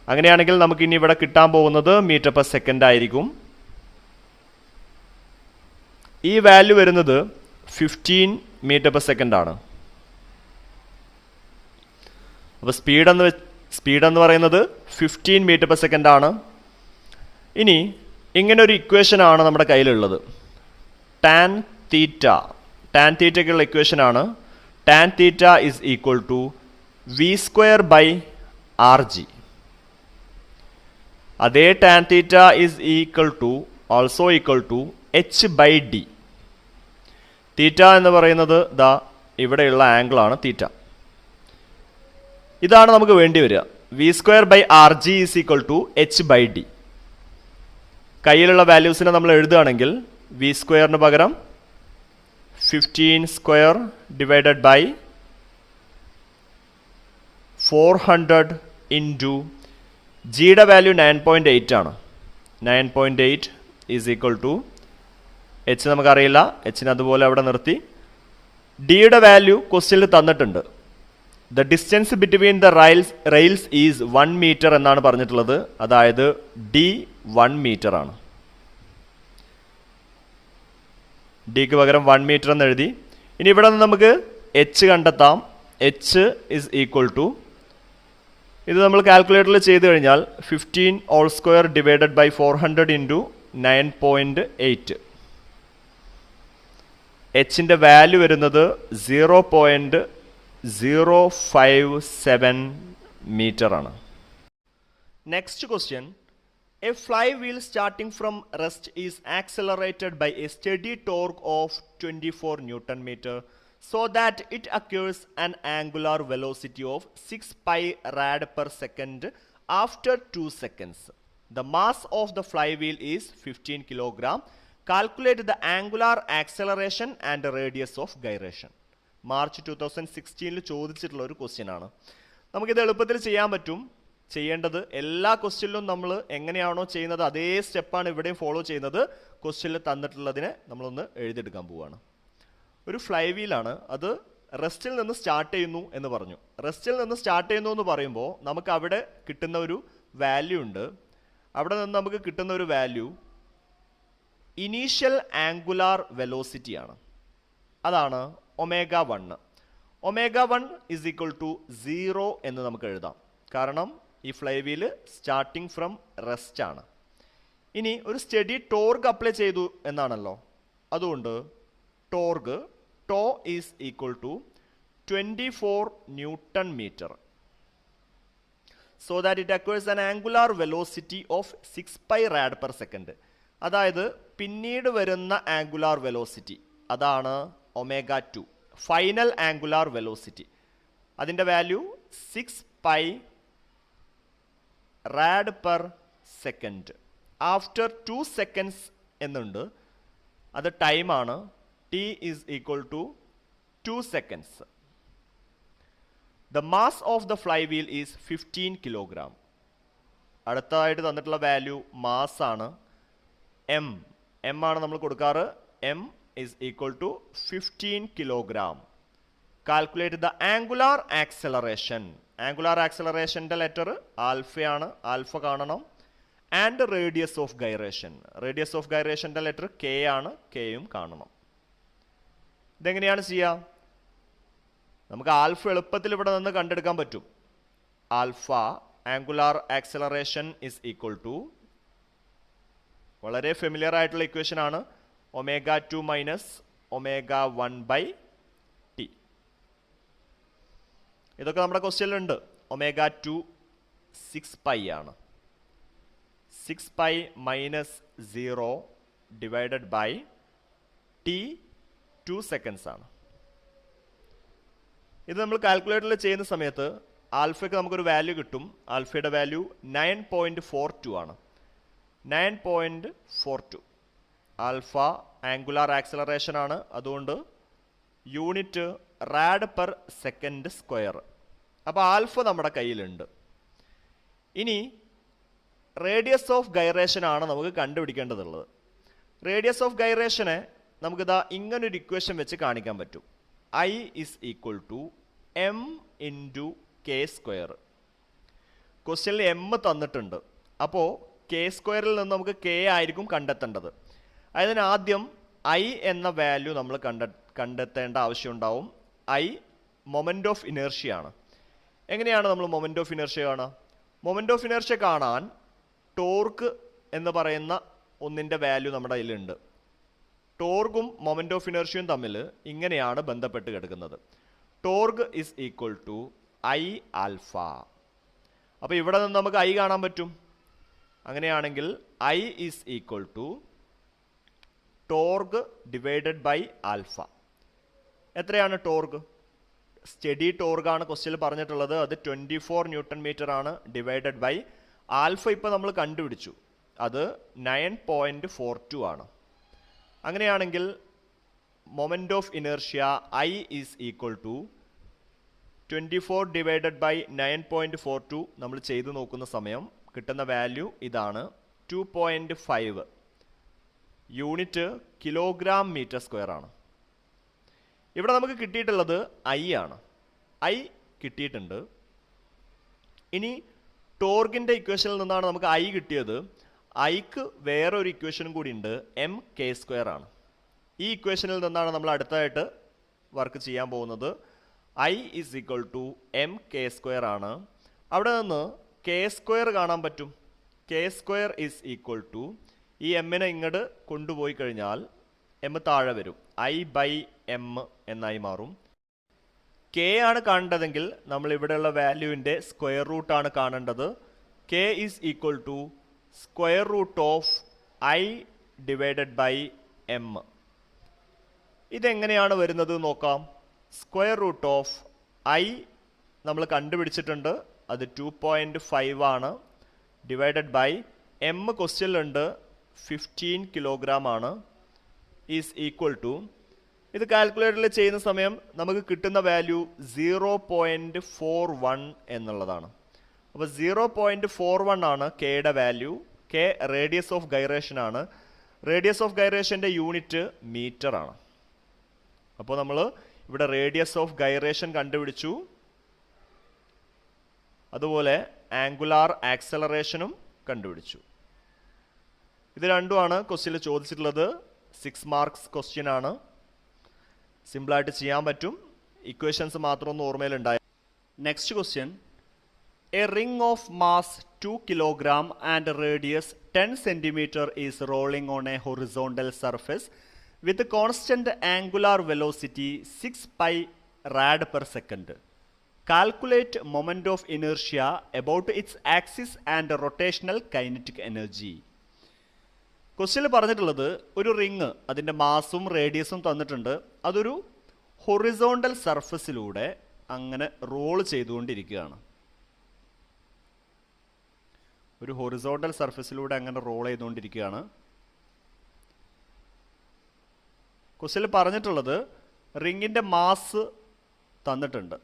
[SPEAKER 1] അങ്ങനെയാണെങ്കിൽ നമുക്കിനി ഇവിടെ കിട്ടാൻ പോകുന്നത് മീറ്റർ പെർ സെക്കൻഡ് ആയിരിക്കും. ഈ വാല്യൂ വരുന്നത് 15 മീറ്റർ പെർ സെക്കൻഡ് ആണ്. അപ്പോൾ സ്പീഡ് എന്ന് പറയുന്നത് 15 മീറ്റർ പെർ സെക്കൻഡ് ആണ്. ഇനി ഇങ്ങനൊരു ഇക്വേഷനാണ് നമ്മുടെ കയ്യിലുള്ളത്. ടാൻ തീറ്റയ്ക്കുള്ള ഇക്വേഷനാണ്. Tan theta is equal to v²/rg. അതേ tan theta is also equal to h/d. Theta എന്ന് പറയുന്നത് ഇവിടെയുള്ള ആംഗിളാണ് തീറ്റ. ഇതാണ് നമുക്ക് വേണ്ടി വരിക. v²/rg is equal to h/d. കയ്യിലുള്ള വാല്യൂസിനെ നമ്മൾ എഴുതുകയാണെങ്കിൽ v² പകരം 15² ഡിവൈഡഡ് ബൈ 400 ഇൻറ്റു ജിയുടെ വാല്യൂ 9.8 ആണ്. 9.8 ഈസ് ഈക്വൽ ടു എച്ച് നമുക്കറിയില്ല. എച്ചിന് അതുപോലെ അവിടെ നിർത്തി. ഡിയുടെ വാല്യൂ ക്വസ്റ്റ്യനിൽ തന്നിട്ടുണ്ട്. The distance between the rails is 1 metre എന്നാണ് പറഞ്ഞിട്ടുള്ളത്. അതായത് ഡി 1 മീറ്റർ ആണ്. ഡിക്ക് പകരം 1 മീറ്റർ എന്ന് എഴുതി. ഇനി ഇവിടെ നിന്ന് നമുക്ക് എച്ച് കണ്ടെത്താം. എച്ച് ഇസ് ഈക്വൽ ടു, ഇത് നമ്മൾ കാൽക്കുലേറ്ററിൽ ചെയ്ത് കഴിഞ്ഞാൽ 15² ഡിവൈഡഡ് ബൈ 400 ഇൻറ്റു 9.8. എച്ചിൻ്റെ വാല്യൂ വരുന്നത് 0.057 മീറ്റർ ആണ്. Next question. A flywheel starting from rest is accelerated by a steady torque of 24 Newton meter so that it occurs an angular velocity of 6 pi rad per second after 2 seconds. The mass of the flywheel is 15 kilogram. Calculate the angular acceleration and radius of gyration. March 2016 ചോദിച്ചിട്ടുള്ള ഒരു question ആണ്. നമുക്കിത് എളുപ്പത്തിൽ ചെയ്യാൻ പറ്റും. ചെയ്യേണ്ടത് എല്ലാ ക്വസ്റ്റ്യനിലും നമ്മൾ എങ്ങനെയാണോ ചെയ്യുന്നത് അതേ സ്റ്റെപ്പാണ് ഇവിടെയും ഫോളോ ചെയ്യുന്നത്. ക്വസ്റ്റ്യനിൽ തന്നിട്ടുള്ളതിനെ നമ്മളൊന്ന് എഴുതിയെടുക്കാൻ പോവുകയാണ്. ഒരു ഫ്ലൈ വീലാണ്, അത് റെസ്റ്റിൽ നിന്ന് സ്റ്റാർട്ട് ചെയ്യുന്നു എന്ന് പറഞ്ഞു. റെസ്റ്റിൽ നിന്ന് സ്റ്റാർട്ട് ചെയ്യുന്നു എന്ന് പറയുമ്പോൾ നമുക്ക് അവിടെ കിട്ടുന്ന ഒരു വാല്യൂ ഉണ്ട്. അവിടെ നിന്ന് നമുക്ക് കിട്ടുന്ന ഒരു വാല്യൂ ഇനീഷ്യൽ ആംഗുലാർ വെലോസിറ്റി ആണ്. അതാണ് ω1. ω1 ഇസ് ഈക്വൽ ടു 0 എന്ന് നമുക്ക് എഴുതാം. കാരണം ഈ flywheel starting from rest ആണ്. ഇനി ഒരു സ്റ്റഡി ടോർഗ് അപ്ലൈ ചെയ്തു എന്നാണല്ലോ. അതുകൊണ്ട് torque tau is equal to 24 newton metre. So that it acquires an angular velocity of 6 pi rad per second. അതായത് പിന്നീട് വരുന്ന ആംഗുലാർ വെലോസിറ്റി അതാണ് ω2, ഫൈനൽ ആംഗുലാർ വെലോസിറ്റി. അതിൻ്റെ value 6 pi rad per second. After 2 seconds എന്നുണ്ട്, അത് ടൈമാണ്. t is equal to 2 seconds. The mass of the flywheel is 15 kilogram. അടുത്തതായിട്ട് തന്നിട്ടുള്ള വാല്യൂ മാസ് ആണ്. m ആണ് നമ്മൾ കൊടുക്കാറ്. m is equal to 15 kilogram. Calculate the angular acceleration. Angular ആക്സലറേഷൻ്റെ ലെറ്റർ ആൽഫയാണ്, ആൽഫ കാണണം. And radius of gyration, radius of ഗൈറേഷൻ്റെ ലെറ്റർ കെ ആണ്, കെയും കാണണം. ഇതെങ്ങനെയാണ് ചെയ്യുക? നമുക്ക് ആൽഫ എളുപ്പത്തിൽ ഇവിടെ നിന്ന് കണ്ടെടുക്കാൻ പറ്റും. Alpha angular acceleration is equal to, വളരെ ഫെമിലിയർ ആയിട്ടുള്ള ഇക്വേഷൻ ആണ്, ω2 മൈനസ് ω1/t. ഇതൊക്കെ നമ്മുടെ ക്വസ്റ്റ്യനിലുണ്ട്. ω2 6 pi ആണ്. 6 pi minus 0 divided by t 2 seconds ആണ്. ഇത് നമ്മൾ കാൽക്കുലേറ്ററിൽ ചെയ്യുന്ന സമയത്ത് ആൽഫയ്ക്ക് നമുക്കൊരു വാല്യൂ കിട്ടും. ആൽഫയുടെ വാല്യൂ 9.42 ആണ്. 9.42. ആൽഫ ആംഗുലാർ ആക്സലറേഷൻ ആണ്, അതുകൊണ്ട് unit rad per second square. അപ്പോൾ ആൽഫ നമ്മുടെ കയ്യിലുണ്ട്. ഇനി റേഡിയസ് ഓഫ് ഗൈറേഷൻ ആണ് നമുക്ക് കണ്ടുപിടിക്കേണ്ടതുള്ളത്. റേഡിയസ് ഓഫ് ഗൈറേഷനെ നമുക്കിതാ ഇങ്ങനൊരു ഇക്വേഷൻ വെച്ച് കാണിക്കാൻ പറ്റും. I is equal to m into k square. ക്വസ്റ്റ്യനിൽ m തന്നിട്ടുണ്ട്. അപ്പോൾ k സ്ക്വയറിൽ നിന്ന് നമുക്ക് k ആയിരിക്കും കണ്ടെത്തേണ്ടത്. അതിന് ആദ്യം I എന്ന വാല്യൂ നമ്മൾ കണ്ടെത്തേണ്ട ആവശ്യമുണ്ടാവും. I മൊമെൻ്റ് ഓഫ് ഇനേർഷ്യ ആണ്. എങ്ങനെയാണ് നമ്മൾ മൊമെൻ്റ് ഓഫ് ഇനേർഷ്യ കാണുക? മൊമെൻ്റ് ഓഫ് ഇനേർഷ്യ കാണാൻ ടോർക്ക് എന്ന് പറയുന്ന ഒന്നിൻ്റെ വാല്യൂ നമ്മുടെ കയ്യിലുണ്ട്. ടോർഗും മൊമെൻ്റ് ഓഫ് ഇനർഷ്യയും തമ്മിൽ ഇങ്ങനെയാണ് ബന്ധപ്പെട്ട് കിടക്കുന്നത്. Torque is equal to I alpha. അപ്പോൾ ഇവിടെ നിന്ന് നമുക്ക് ഐ കാണാൻ പറ്റും. അങ്ങനെയാണെങ്കിൽ I is equal to torque divided by alpha. എത്രയാണ് ടോർഗ്? സ്റ്റഡി ടോർഗാണ് ക്വസ്റ്റ്യനിൽ പറഞ്ഞിട്ടുള്ളത്. അത് 24 ന്യൂട്ടൺ മീറ്റർ ആണ്. ഡിവൈഡഡ് ബൈ ആൽഫ ഇപ്പോൾ നമ്മൾ കണ്ടുപിടിച്ചു, അത് 9.42 ആണ്. അങ്ങനെയാണെങ്കിൽ moment of inertia I is equal to 24 divided by 9.42. നമ്മൾ ചെയ്തു നോക്കുന്ന സമയം കിട്ടുന്ന വാല്യൂ ഇതാണ്, 2.5. യൂണിറ്റ് കിലോഗ്രാം മീറ്റർ സ്ക്വയർ ആണ്. ഇവിടെ നമുക്ക് കിട്ടിയിട്ടുള്ളത് ഐ ആണ്. ഐ കിട്ടിയിട്ടുണ്ട്. ഇനി ടോർഗിൻ്റെ ഇക്വേഷനിൽ നിന്നാണ് നമുക്ക് ഐ കിട്ടിയത്. ഐക്ക് വേറൊരു ഇക്വേഷനും കൂടി ഉണ്ട്, എം കെ സ്ക്വയർ ആണ്. ഈ ഇക്വേഷനിൽ നിന്നാണ് നമ്മൾ അടുത്തതായിട്ട് വർക്ക് ചെയ്യാൻ പോകുന്നത്. I is equal to M K square ആണ്. അവിടെ നിന്ന് കെ സ്ക്വയർ കാണാൻ പറ്റും. K square is equal to, ഈ എമ്മിനെ ഇങ്ങോട്ട് കൊണ്ടുപോയി കഴിഞ്ഞാൽ എം താഴെ വരും, ഐ ബൈ എം എന്നായി മാറും. കെ ആണ് കാണേണ്ടതെങ്കിൽ നമ്മൾ ഇവിടെയുള്ള വാല്യൂവിൻ്റെ സ്ക്വയർ റൂട്ടാണ് കാണേണ്ടത്. K is equal to square root of I divided by M. ഇതെങ്ങനെയാണ് വരുന്നത് നോക്കാം. സ്ക്വയർ റൂട്ട് ഓഫ് ഐ നമ്മൾ കണ്ടുപിടിച്ചിട്ടുണ്ട്, അത് 2.5 ആണ്. ഡിവൈഡഡ് ബൈ എം ക്വസ്റ്റ്യനിലുണ്ട് 15 കിലോഗ്രാം ആണ്. ഈസ് ഈക്വൽ ടു, ഇത് കാൽക്കുലേറ്ററിൽ ചെയ്യുന്ന സമയം നമുക്ക് കിട്ടുന്ന വാല്യൂ 0.41 എന്നുള്ളതാണ്. അപ്പോൾ 0.41 ആണ് കെയുടെ value. K radius of gyration ആണ്. റേഡിയസ് ഓഫ് ഗൈറേഷൻ്റെ യൂണിറ്റ് മീറ്റർ ആണ്. അപ്പോൾ നമ്മൾ ഇവിടെ റേഡിയസ് ഓഫ് ഗൈറേഷൻ കണ്ടുപിടിച്ചു. അതുപോലെ ആംഗുലാർ ആക്സലറേഷനും കണ്ടുപിടിച്ചു. ഇത് രണ്ടുമാണ് ക്വസ്റ്റ്യനിൽ ചോദിച്ചിട്ടുള്ളത്. 6 മാർക്സ് ക്വസ്റ്റ്യൻ ആണ്. സിമ്പിളായിട്ട് ചെയ്യാൻ പറ്റും. ഇക്വേഷൻസ് മാത്രം ഒന്ന് ഓർമ്മയിലുണ്ടായ. Next question, a ring of mass 2 kilogram and radius 10 centimeter is rolling on a horizontal surface with constant angular velocity 6 pi rad per second. Calculate moment of inertia about its axis and rotational kinetic energy. ക്വസ്റ്റ്യനിൽ പറഞ്ഞിട്ടുള്ളത് ഒരു ring, അതിൻ്റെ മാസും റേഡിയസും തന്നിട്ടുണ്ട്. അതൊരു horizontal സർഫസിലൂടെ അങ്ങനെ role ചെയ്തുകൊണ്ടിരിക്കുകയാണ്. ഒരു horizontal സർഫസിലൂടെ അങ്ങനെ റോൾ ചെയ്തുകൊണ്ടിരിക്കുകയാണ്. ക്വസ്റ്റ്യനിൽ പറഞ്ഞിട്ടുള്ളത് റിങ്ങിൻ്റെ മാസ് തന്നിട്ടുണ്ട്.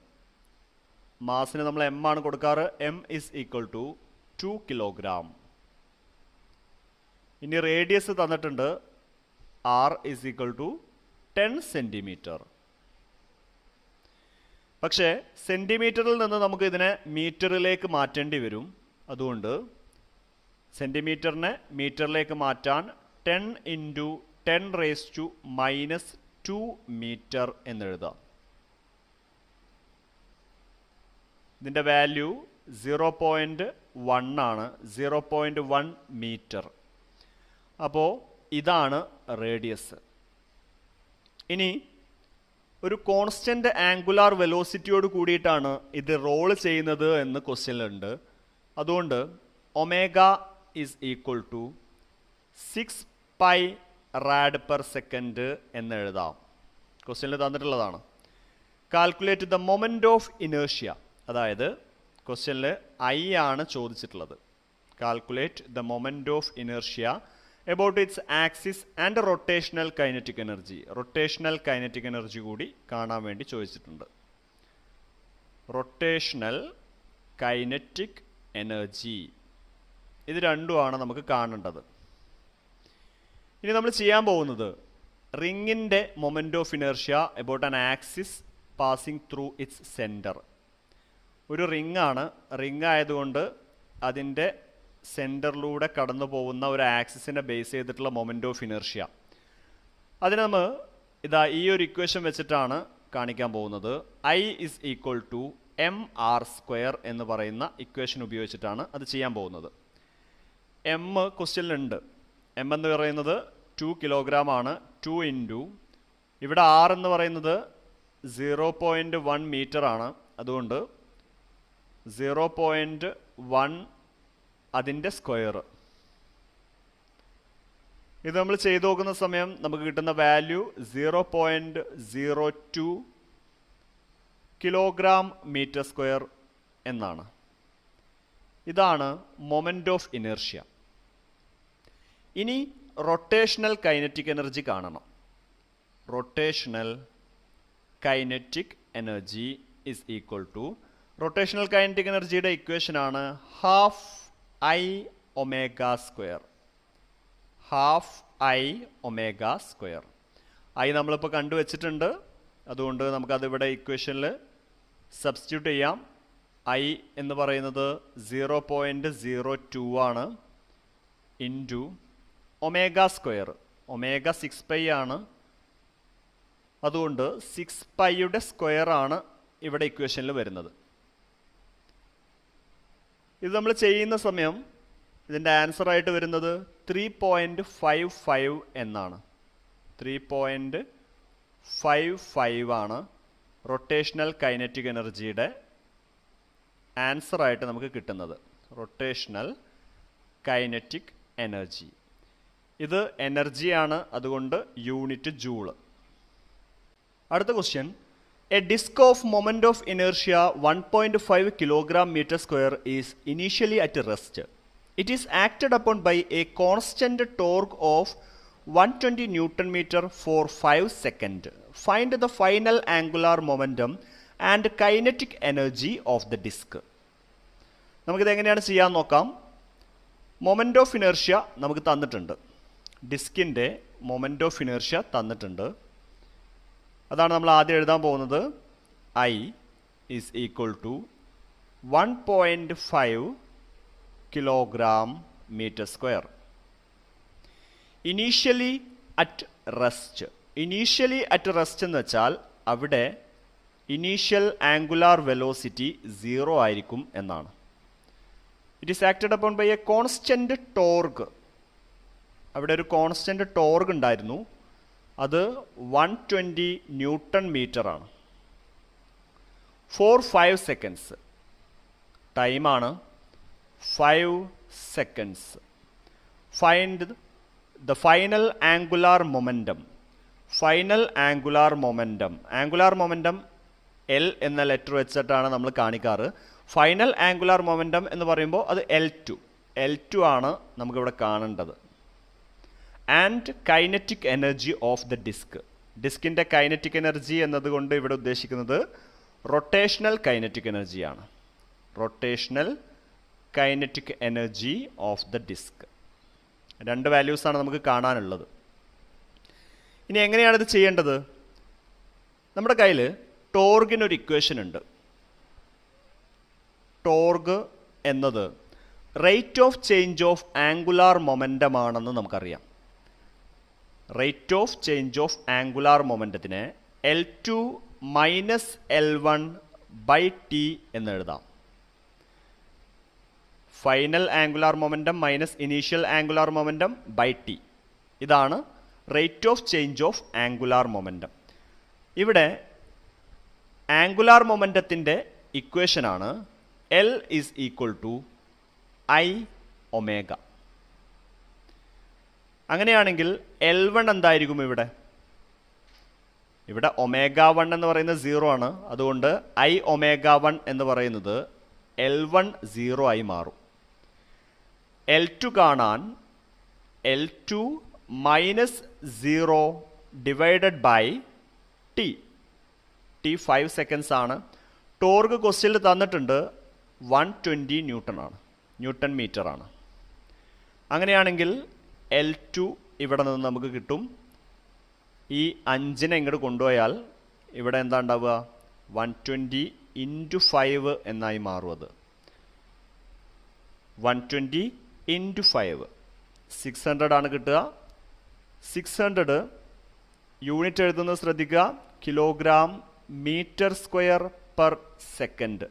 [SPEAKER 1] മാസിന് നമ്മൾ എം ആണ് കൊടുക്കാറ്. M is equal to 2 kilogram. ഇനി റേഡിയസ് തന്നിട്ടുണ്ട്. R is equal to 10 centimeter. പക്ഷേ സെൻറ്റിമീറ്ററിൽ നിന്ന് നമുക്ക് ഇതിനെ മീറ്ററിലേക്ക് മാറ്റേണ്ടി വരും. അതുകൊണ്ട് സെൻറ്റിമീറ്ററിനെ മീറ്ററിലേക്ക് മാറ്റാൻ 10 × 10⁻⁻² മീറ്റർ എന്നെഴുതാം. ഇതിൻ്റെ വാല്യൂ 0.1 ആണ്. 0.1 മീറ്റർ. അപ്പോൾ ഇതാണ് റേഡിയസ്. ഇനി ഒരു കോൺസ്റ്റന്റ് ആംഗുലാർ വെലോസിറ്റിയോട് കൂടിയിട്ടാണ് ഇത് റോൾ ചെയ്യുന്നത് എന്ന് ക്വസ്റ്റ്യനിലുണ്ട്. അതുകൊണ്ട് omega is equal to 6 pi rad per second എന്ന് എഴുതാം. ക്വസ്റ്റ്യനിൽ തന്നിട്ടുള്ളതാണ്. Calculate the moment of inertia, അതായത് ക്വസ്റ്റ്യനിൽ ഐ ആണ് ചോദിച്ചിട്ടുള്ളത്. Calculate the moment of inertia about its axis and rotational kinetic energy. Rotational kinetic energy കൂടി കാണാൻ വേണ്ടി ചോദിച്ചിട്ടുണ്ട്. റൊട്ടേഷണൽ കൈനറ്റിക് എനർജി, ഇത് രണ്ടുമാണ് നമുക്ക് കാണേണ്ടത്. ഇനി നമ്മൾ ചെയ്യാൻ പോകുന്നത് റിങ്ങിൻ്റെ moment of inertia about an axis passing through its centre. ഒരു റിംഗ് ആണ്. റിംഗ് ആയതുകൊണ്ട് അതിൻ്റെ സെൻറ്ററിലൂടെ കടന്നു പോകുന്ന ഒരു ആക്സിസിനെ ബേസ് ചെയ്തിട്ടുള്ള മൊമെൻ്റ് ഓഫ് ഇനേർഷ്യ. അതിന് നമ്മൾ ഇതാ ഈ ഒരു ഇക്വേഷൻ വെച്ചിട്ടാണ് കാണിക്കാൻ പോകുന്നത്. I is equal to mr² എന്ന് പറയുന്ന ഇക്വേഷൻ ഉപയോഗിച്ചിട്ടാണ് അത് ചെയ്യാൻ പോകുന്നത്. എം ക്വസ്റ്റ്യനിലുണ്ട്. എം എന്ന് പറയുന്നത് 2 kilogram ആണ്. 2 × ഇവിടെ ആർ എന്ന് പറയുന്നത് 0.1 മീറ്റർ ആണ്. അതുകൊണ്ട് 0.1 അതിൻ്റെ സ്ക്വയർ. ഇത് നമ്മൾ ചെയ്തു നോക്കുന്ന സമയം നമുക്ക് കിട്ടുന്ന വാല്യൂ 0.02 kg/m² എന്നാണ്. ഇതാണ് മൊമെൻ്റ് ഓഫ് ഇനേർഷ്യ. ഇനി റൊട്ടേഷണൽ കൈനറ്റിക് എനർജി കാണണം. Rotational kinetic energy is equal to, rotational kinetic എനർജിയുടെ ഇക്വേഷനാണ് ½ I ω². ½ I ω². ഐ നമ്മളിപ്പോൾ കണ്ടുവച്ചിട്ടുണ്ട്. അതുകൊണ്ട് നമുക്കതിവിടെ ഇക്വേഷനിൽ സബ്സ്റ്റിറ്റ്യൂട്ട് ചെയ്യാം. ഐ എന്ന് പറയുന്നത് 0.02 ആണ്. ഇൻറ്റു ω². ഒമേഗ 6 pi ആണ്. അതുകൊണ്ട് 6 piയുടെ സ്ക്വയർ ആണ് ഇവിടെ ഇക്വേഷനിൽ വരുന്നത്. ഇത് നമ്മൾ ചെയ്യുന്ന സമയം ഇതിൻ്റെ ആൻസറായിട്ട് വരുന്നത് 3.55 എന്നാണ്. 3.55 ആണ് റൊട്ടേഷണൽ കൈനറ്റിക് എനർജിയുടെ ആൻസറായിട്ട് നമുക്ക് കിട്ടുന്നത്. റൊട്ടേഷണൽ കൈനറ്റിക് എനർജി, ഇത് എനർജിയാണ്. അതുകൊണ്ട് യൂണിറ്റ് ജൂള്. അടുത്ത question, a disk of moment of inertia 1.5 kg/m² is initially at rest. It is acted upon by a constant torque of 120 Newton meter for 5 seconds. Find the final angular momentum and kinetic energy of the disk. നമുക്കിത് എങ്ങനെയാണ് ചെയ്യാൻ നോക്കാം. Moment of inertia നമുക്ക് തന്നിട്ടുണ്ട്. ഡിസ്കിൻ്റെ moment of inertia തന്നിട്ടുണ്ട്. അതാണ് നമ്മൾ ആദ്യം എഴുതാൻ പോകുന്നത്. I is equal to 1.5 kilogram meter square. Initially at rest. Initially at rest എന്ന് വെച്ചാൽ അവിടെ ഇനീഷ്യൽ ആംഗുലാർ വെലോസിറ്റി 0 ആയിരിക്കും എന്നാണ്. It is acted upon by a constant torque. അവിടെ ഒരു കോൺസ്റ്റൻറ്റ് ടോർഗ് ഉണ്ടായിരുന്നു. അത് 120 ന്യൂട്ടൺ മീറ്റർ ആണ്. ഫോർ 5 സെക്കൻഡ്സ് ടൈമാണ് 5 seconds. Find the final angular momentum. Final angular momentum, angular momentum L എന്ന ലെറ്റർ വെച്ചിട്ടാണ് നമ്മൾ കാണിക്കാറ്. ഫൈനൽ ആംഗുലാർ മൊമെൻ്റം എന്ന് പറയുമ്പോൾ അത് L2 ആണ് നമുക്കിവിടെ കാണേണ്ടത്. And kinetic energy of the disc. ഡിസ്കിൻ്റെ കൈനറ്റിക് എനർജി എന്നതുകൊണ്ട് ഇവിടെ ഉദ്ദേശിക്കുന്നത് റൊട്ടേഷണൽ കൈനറ്റിക് എനർജിയാണ്. Rotational kinetic energy of the disc. രണ്ട് വാല്യൂസാണ് നമുക്ക് കാണാനുള്ളത്. ഇനി എങ്ങനെയാണിത് ചെയ്യേണ്ടത്? നമ്മുടെ കയ്യിൽ ടോർഗിനൊരു ഇക്വേഷൻ ഉണ്ട്. ടോർഗ് എന്നത് rate of change of angular momentum ആണെന്ന് നമുക്കറിയാം. Rate of change of angular മൊമെൻ്റത്തിനെ L2 minus L1 by T എന്ന് എഴുതാം. Final angular momentum minus initial angular momentum by T. ഇതാണ് rate of change of angular momentum. ഇവിടെ angular മൊമെൻ്റത്തിൻ്റെ ഇക്വേഷനാണ് L is equal to I omega. അങ്ങനെയാണെങ്കിൽ L1 എന്തായിരിക്കും? ഇവിടെ ഒമേഗ1 എന്ന് പറയുന്നത് 0 ആണ്. അതുകൊണ്ട് I ഒമേഗ1 എന്ന് പറയുന്നത് L1 0 ആയി മാറും. L2 കാണാൻ L2 minus 0 divided by T. T 5 seconds ആണ്. ടോർഗ് ക്വസ്റ്റ്യനിൽ തന്നിട്ടുണ്ട് 120 ന്യൂട്ടൺ മീറ്റർ ആണ്. അങ്ങനെയാണെങ്കിൽ L2 ഇവിടെ നിന്ന് നമുക്ക് കിട്ടും. ഈ 5നെ ഇങ്ങോട്ട് കൊണ്ടുപോയാൽ ഇവിടെ എന്താ ഉണ്ടാവുക? 120 ഇൻറ്റു 5 എന്നായി മാറും. അത് 120 ഇൻറ്റു 5 600 ആണ് കിട്ടുക. 600 യൂണിറ്റ് എഴുതുന്നത് ശ്രദ്ധിക്കുക. Kilogram metre square per second.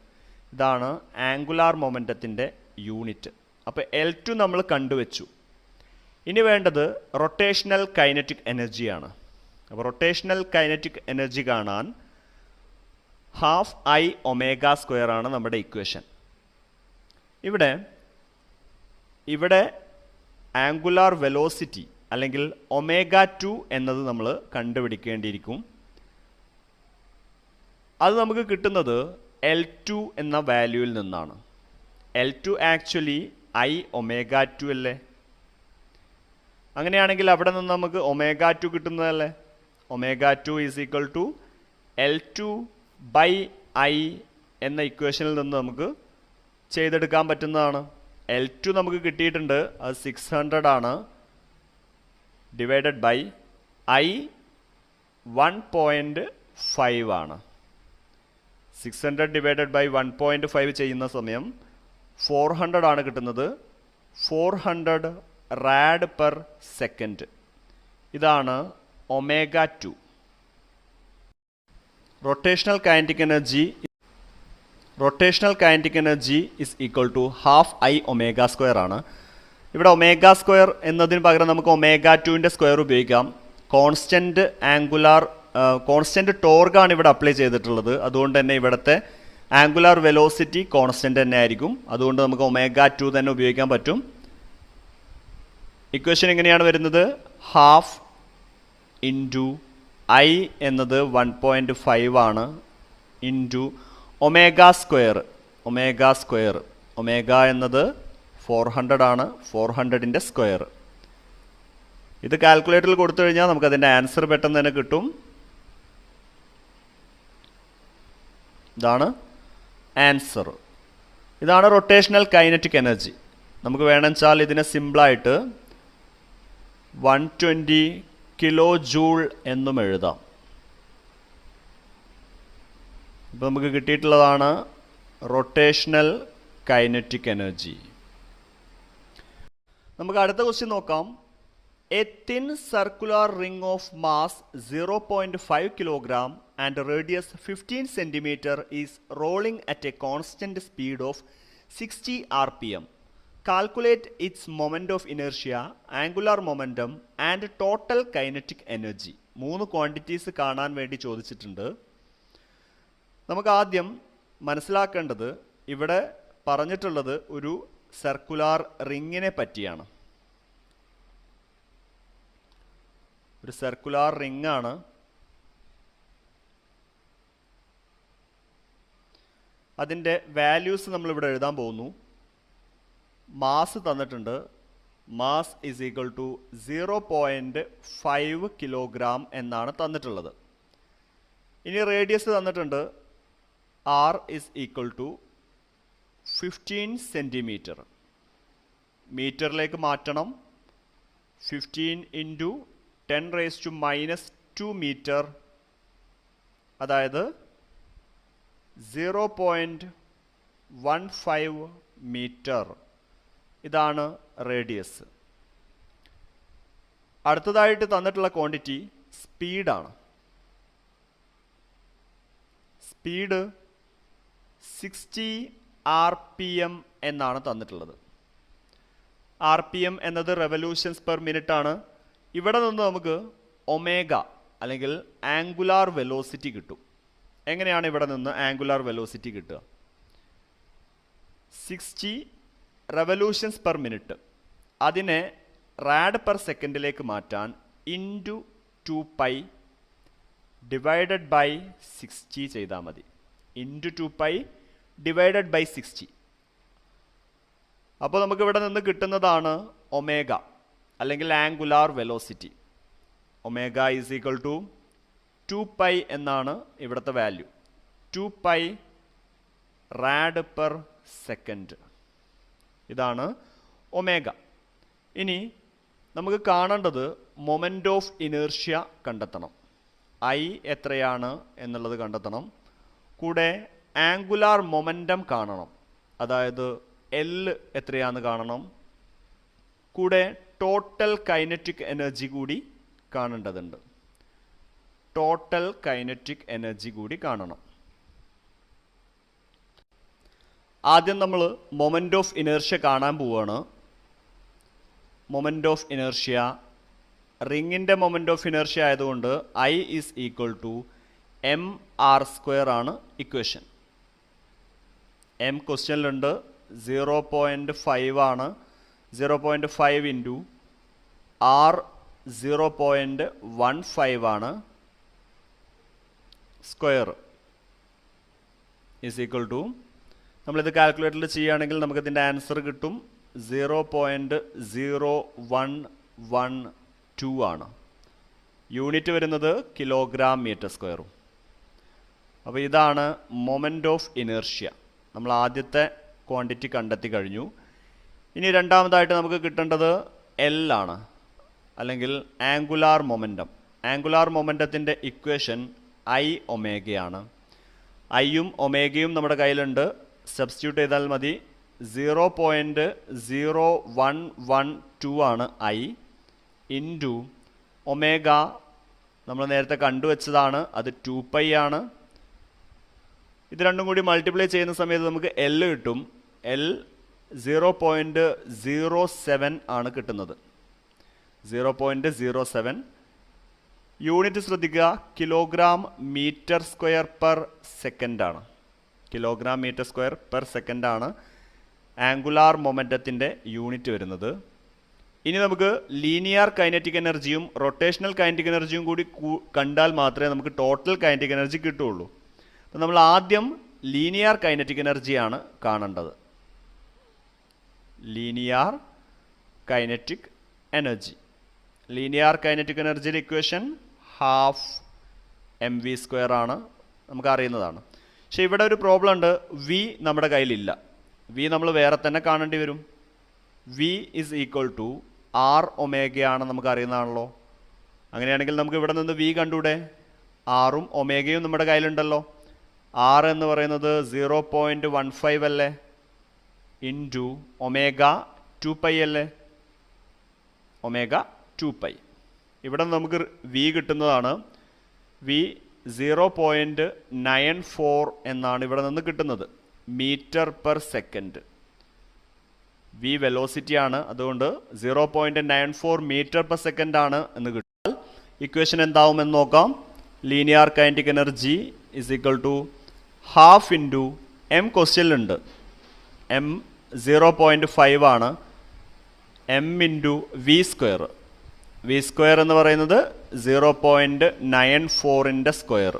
[SPEAKER 1] ഇതാണ് ആംഗുലാർ മൊമെൻ്റത്തിൻ്റെ യൂണിറ്റ്. അപ്പോൾ L2 നമ്മൾ കണ്ടുവച്ചു. ഇനി വേണ്ടത് റൊട്ടേഷണൽ കൈനറ്റിക് എനർജിയാണ്. അപ്പോൾ റൊട്ടേഷണൽ കൈനറ്റിക് എനർജി കാണാൻ ഹാഫ് I ഒമേഗ സ്ക്വയർ ആണ് നമ്മുടെ ഇക്വേഷൻ. ഇവിടെ ആംഗുലാർ വെലോസിറ്റി അല്ലെങ്കിൽ ഒമേഗ2 എന്നത് നമ്മൾ കണ്ടുപിടിക്കേണ്ടിയിരിക്കും. അത് നമുക്ക് കിട്ടുന്നത് L2 എന്ന വാല്യൂവിൽ നിന്നാണ്. L2 ആക്ച്വലി I ഒമേഗ2 അല്ലേ? അങ്ങനെയാണെങ്കിൽ അവിടെ നിന്ന് നമുക്ക് ഒമേഗ2 കിട്ടുന്നതല്ലേ? ഒമേഗ2 is equal to L2 by I എന്ന ഇക്വേഷനിൽ നിന്ന് നമുക്ക് ചെയ്തെടുക്കാൻ പറ്റുന്നതാണ്. L2 നമുക്ക് കിട്ടിയിട്ടുണ്ട്. അത് 600 ആണ്. ഡിവൈഡഡ് ബൈ I 1.5 ആണ്. 600 ഡിവൈഡഡ് ബൈ 1.5 ചെയ്യുന്ന സമയം 400 ആണ് കിട്ടുന്നത്. 400 റാഡ് പെർ സെക്കൻഡ്. ഇതാണ് ഒമേഗ2. Rotational kinetic energy is equal to half I omega square ആണ്. ഇവിടെ ഒമേഗ സ്ക്വയർ എന്നതിന് പകരം നമുക്ക് ഒമേഗ2ൻ്റെ സ്ക്വയർ ഉപയോഗിക്കാം. കോൺസ്റ്റൻറ്റ് ടോർഗാണ് ഇവിടെ അപ്ലൈ ചെയ്തിട്ടുള്ളത്. അതുകൊണ്ട് തന്നെ ഇവിടുത്തെ ആംഗുലാർ വെലോസിറ്റി കോൺസ്റ്റൻറ്റ് തന്നെ ആയിരിക്കും. അതുകൊണ്ട് നമുക്ക് ഒമേഗ2 തന്നെ ഉപയോഗിക്കാൻ പറ്റും. ഇക്വേഷൻ എങ്ങനെയാണ് വരുന്നത്? ഹാഫ് ഇൻറ്റു I എന്നത് 1.5 ആണ് ഇൻറ്റു ഒമേഗ സ്ക്വയർ. ഒമേഗ എന്നത് 400 ആണ്. 400ൻ്റെ സ്ക്വയർ ഇത് കാൽക്കുലേറ്ററിൽ കൊടുത്തു കഴിഞ്ഞാൽ നമുക്കതിൻ്റെ ആൻസർ പെട്ടെന്ന് തന്നെ കിട്ടും. ഇതാണ് ആൻസർ. ഇതാണ് റൊട്ടേഷണൽ കൈനറ്റിക് എനർജി. നമുക്ക് വേണമെന്നുവെച്ചാൽ ഇതിനെ സിമ്പിളായിട്ട് 120 കിലോ ജൂൾ എന്നും എഴുതാം. ഇപ്പോൾ നമുക്ക് കിട്ടിയിട്ടുള്ളതാണ് റൊട്ടേഷണൽ കൈനറ്റിക് എനർജി. നമുക്ക് അടുത്ത ക്വസ്റ്റ്യൻ നോക്കാം. A thin circular ring of mass 0.5 kilogram and radius 15 centimetre is rolling at A constant speed of 60 RPM. Calculate it's moment of inertia, angular momentum and total kinetic energy. 3 quantities കാണാൻ വേണ്ടി ചോദിച്ചിട്ടുണ്ട്. നമുക്ക് ആദ്യം മനസ്സിലാക്കേണ്ടത് ഇവിടെ പറഞ്ഞിട്ടുള്ളത് ഒരു സർക്കുലാർ റിങ്ങിനെ പറ്റിയാണ്. ഒരു സർക്കുലാർ റിംഗ് ആണ്. അതിൻ്റെ വാല്യൂസ് നമ്മളിവിടെ എഴുതാൻ പോകുന്നു. മാസ് തന്നിട്ടുണ്ട്. Mass is equal to 0.5 kilogram എന്നാണ് തന്നിട്ടുള്ളത്. ഇനി റേഡിയസ് തന്നിട്ടുണ്ട്. R is equal to 15 centimetre. മീറ്ററിലേക്ക് മാറ്റണം. 15 ഇൻറ്റു 10⁻⁻² മീറ്റർ, അതായത് 0.15 മീറ്റർ. ഇതാണ് റേഡിയസ്. അടുത്തതായിട്ട് തന്നിട്ടുള്ള ക്വാണ്ടിറ്റി സ്പീഡാണ്. സ്പീഡ് 60 RPM എന്നാണ് തന്നിട്ടുള്ളത്. RPM എന്നത് റെവല്യൂഷൻസ് പെർ മിനിറ്റ് ആണ്. ഇവിടെ നിന്ന് നമുക്ക് ഒമേഗ അല്ലെങ്കിൽ ആംഗുലാർ വെലോസിറ്റി കിട്ടും. എങ്ങനെയാണ് ഇവിടെ നിന്ന് ആംഗുലാർ വെലോസിറ്റി കിട്ടുക? 60 റെവല്യൂഷൻസ് പെർ മിനിറ്റ്, അതിനെ റാഡ് പെർ സെക്കൻഡിലേക്ക് മാറ്റാൻ ഇൻറ്റു 2π ഡിവൈഡഡ് ബൈ 60 ചെയ്താൽ മതി. Into 2π divided by 60. അപ്പോൾ നമുക്ക് ഇവിടെ നിന്ന് കിട്ടുന്നതാണ് ഒമേഗ അല്ലെങ്കിൽ angular velocity. Omega is equal to 2π എന്നാണ് ഇവിടുത്തെ വാല്യൂ. 2π റാഡ് പെർ സെക്കൻഡ്. ഇതാണ് ഒമേഗ. ഇനി നമുക്ക് കാണേണ്ടത് മൊമെൻ്റ് ഓഫ് ഇനേർഷ്യ കണ്ടെത്തണം. I എത്രയാണ് എന്നുള്ളത് കണ്ടെത്തണം. കൂടെ ആംഗുലാർ മൊമെൻറ്റം കാണണം, അതായത് L എത്രയാണെന്ന് കാണണം. കൂടെ ടോട്ടൽ കൈനറ്റിക് എനർജി കൂടി കാണേണ്ടതുണ്ട്. ടോട്ടൽ കൈനറ്റിക് എനർജി കൂടി കാണണം. ആദ്യം നമ്മൾ മൊമെൻ്റ് ഓഫ് ഇനേർഷ്യ കാണാൻ പോവുകയാണ്. മൊമെൻ്റ് ഓഫ് ഇനേർഷ്യ, റിങ്ങിൻ്റെ മൊമെൻ്റ് ഓഫ് ഇനേർഷ്യ ആയതുകൊണ്ട് I is equal to mr² ആണ് ഇക്വേഷൻ. M ക്വസ്റ്റ്യനിലുണ്ട്. 0.5 ആണ്. 0.5 ഇൻറ്റു R 0.15 ആണ്. സ്ക്വയർ ഈസ് ഈക്വൽ ടു, നമ്മളിത് കാൽക്കുലേറ്ററിൽ ചെയ്യുകയാണെങ്കിൽ നമുക്കിതിൻ്റെ ആൻസർ കിട്ടും 0.0112 ആണ്. യൂണിറ്റ് വരുന്നത് കിലോഗ്രാം മീറ്റർ സ്ക്വയറും. അപ്പോൾ ഇതാണ് മൊമെൻ്റ് ഓഫ് ഇനേർഷ്യ. നമ്മൾ ആദ്യത്തെ ക്വാണ്ടിറ്റി കണ്ടെത്തി കഴിഞ്ഞു. ഇനി രണ്ടാമതായിട്ട് നമുക്ക് കിട്ടേണ്ടത് L ആണ്, അല്ലെങ്കിൽ ആംഗുലാർ മൊമെൻറ്റം. ആംഗുലാർ മൊമെൻറ്റത്തിൻ്റെ ഇക്വേഷൻ I ഒമേഗയാണ്. ഐയും ഒമേഗയും നമ്മുടെ കയ്യിലുണ്ട്. സബ്സ്റ്റിറ്റ്യൂട്ട് ചെയ്താൽ മതി. 0.0112 ആണ് I ഇൻറ്റു ഒമേഗ നമ്മൾ നേരത്തെ കണ്ടുവച്ചതാണ്, അത് 2π ആണ്. ഇത് രണ്ടും കൂടി മൾട്ടിപ്ലൈ ചെയ്യുന്ന സമയത്ത് നമുക്ക് L കിട്ടും. L 0.07 ആണ് കിട്ടുന്നത്. 0.07. യൂണിറ്റ് ശ്രദ്ധിക്കുക, kilogram metre square per second ആണ്. Kilogram metre square per second ആണ് ആംഗുലാർ മൊമെൻറ്റത്തിൻ്റെ യൂണിറ്റ് വരുന്നത്. ഇനി നമുക്ക് ലീനിയർ കൈനറ്റിക് എനർജിയും റൊട്ടേഷണൽ കൈനറ്റിക് എനർജിയും കൂടി കണ്ടാൽ മാത്രമേ നമുക്ക് ടോട്ടൽ കൈനറ്റിക് എനർജി കിട്ടുകയുള്ളൂ. അപ്പം നമ്മൾ ആദ്യം ലീനിയർ കൈനറ്റിക് എനർജിയാണ് കാണേണ്ടത്. Linear kinetic energy linear kinetic എനർജിയുടെ ഇക്വേഷൻ ഹാഫ് mv² ആണ്, നമുക്ക് അറിയുന്നതാണ്. പക്ഷേ ഇവിടെ ഒരു പ്രോബ്ലം ഉണ്ട്, വി നമ്മുടെ കയ്യിലില്ല. വി നമ്മൾ വേറെ തന്നെ കാണേണ്ടി വരും. V is equal to R ഒമേഗയാണ്, നമുക്ക് അറിയുന്നതാണല്ലോ. അങ്ങനെയാണെങ്കിൽ നമുക്ക് ഇവിടെ നിന്ന് വി കണ്ടൂടെ? ആറും ഒമേഗയും നമ്മുടെ കയ്യിലുണ്ടല്ലോ. ആർ എന്ന് പറയുന്നത് 0.15 അല്ലേ, ഇൻറ്റു ഒമേഗ 2π അല്ലേ, ഒമേഗ 2π. ഇവിടെ നമുക്ക് വി കിട്ടുന്നതാണ്. വി 0.94 എന്നാണ് ഇവിടെ നിന്ന് കിട്ടുന്നത്, metre per second. V velocity ആണ്, അതുകൊണ്ട് 0.94 മീറ്റർ പെർ സെക്കൻഡ് ആണ് എന്ന് കിട്ടിയാൽ ഇക്വേഷൻ എന്താവുമെന്ന് നോക്കാം. Linear kinetic energy is equal to half into M ക്വസ്റ്റ്യനിലുണ്ട്, എം 0.5 ആണ്, എം ഇൻറ്റു v². v² എന്ന് പറയുന്നത് 0.94ൻ്റെ സ്ക്വയർ.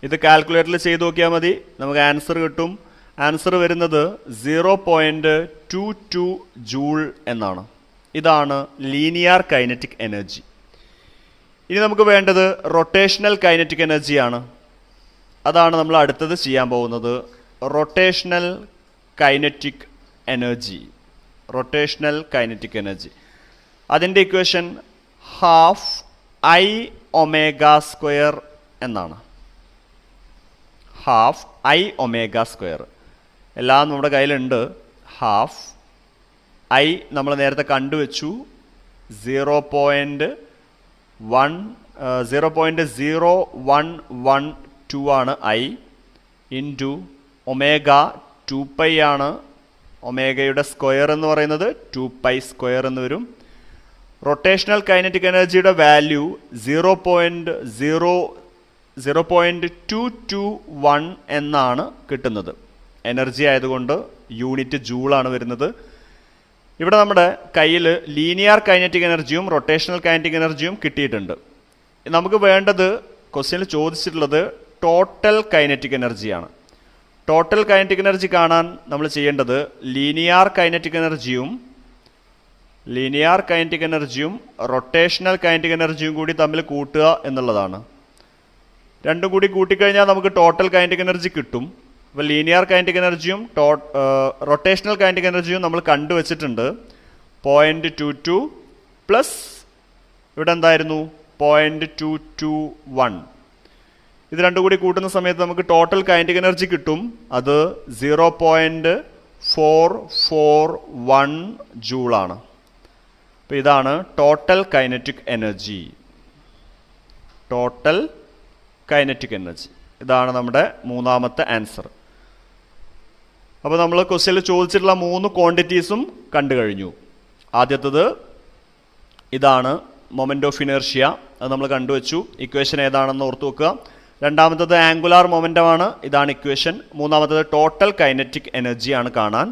[SPEAKER 1] ഇത് കാൽക്കുലേറ്ററിൽ ചെയ്ത് നോക്കിയാൽ മതി, നമുക്ക് ആൻസർ കിട്ടും. ആൻസർ വരുന്നത് 0.22 ജൂൾ എന്നാണ്. ഇതാണ് ലീനിയർ കൈനറ്റിക് എനർജി. ഇനി നമുക്ക് വേണ്ടത് റൊട്ടേഷണൽ കൈനറ്റിക് എനർജിയാണ്. അതാണ് നമ്മൾ അടുത്തത് ചെയ്യാൻ പോകുന്നത്. Rotational kinetic energy, rotational kinetic energy. അതിൻ്റെ ഇക്വേഷൻ ഹാഫ് I ω² എന്നാണ്. Half I ω². എല്ലാം നമ്മുടെ കയ്യിലുണ്ട്. ഹാഫ് I നമ്മൾ നേരത്തെ കണ്ടുവച്ചു, 0.01112 ആണ് I, ഇൻറ്റു ഒമേഗ 2π ആണ്. ഒമേഗയുടെ സ്ക്വയർ എന്ന് പറയുന്നത് 2π² എന്ന് വരും. റൊട്ടേഷണൽ കൈനറ്റിക് എനർജിയുടെ വാല്യൂ 0.221 എന്നാണ് കിട്ടുന്നത്. എനർജി ആയതുകൊണ്ട് യൂണിറ്റ് ജൂളാണ് വരുന്നത്. ഇവിടെ നമ്മുടെ കയ്യിൽ ലീനിയർ കൈനറ്റിക് എനർജിയും റൊട്ടേഷണൽ കൈനറ്റിക് എനർജിയും കിട്ടിയിട്ടുണ്ട്. നമുക്ക് വേണ്ടത്, ക്വസ്റ്റ്യനിൽ ചോദിച്ചിട്ടുള്ളത് ടോട്ടൽ കൈനറ്റിക് എനർജിയാണ്. ടോട്ടൽ കൈനറ്റിക് എനർജി കാണാൻ നമ്മൾ ചെയ്യേണ്ടത് ലീനിയർ കൈനറ്റിക് എനർജിയും റൊട്ടേഷണൽ കൈനറ്റിക് എനർജിയും കൂടി തമ്മിൽ കൂട്ടുക എന്നുള്ളതാണ്. രണ്ടും കൂടി കൂട്ടിക്കഴിഞ്ഞാൽ നമുക്ക് ടോട്ടൽ കൈനറ്റിക് എനർജി കിട്ടും. അപ്പോൾ ലീനിയർ കൈനറ്റിക് എനർജിയും റൊട്ടേഷണൽ കൈനറ്റിക് എനർജിയും നമ്മൾ കണ്ടുവച്ചിട്ടുണ്ട്. 0.22 പ്ലസ് ഇവിടെ എന്തായിരുന്നു 0.221. ഇത് രണ്ടും കൂടി കൂട്ടുന്ന സമയത്ത് നമുക്ക് ടോട്ടൽ കൈനറ്റിക് എനർജി കിട്ടും. അത് 0.441 ജൂളാണ്. അപ്പോൾ ഇതാണ് total kinetic energy. Total kinetic energy ഇതാണ് നമ്മുടെ മൂന്നാമത്തെ ആൻസർ. അപ്പോൾ നമ്മൾ ക്വസ്റ്റ്യനിൽ ചോദിച്ചിട്ടുള്ള 3 ക്വാണ്ടിറ്റീസും കണ്ടു കഴിഞ്ഞു. ആദ്യത്തത് ഇതാണ്, മൊമെൻ്റ് ഓഫ് ഇനേർഷ്യ. അത് നമ്മൾ കണ്ടുവച്ചു. ഇക്വേഷൻ ഏതാണെന്ന് ഓർത്തു വെക്കുക. രണ്ടാമത്തത് ആംഗുലാർ മൊമെൻ്റമാണ്, ഇതാണ് ഇക്വേഷൻ. മൂന്നാമത്തത് ടോട്ടൽ കൈനറ്റിക് എനർജിയാണ് കാണാൻ.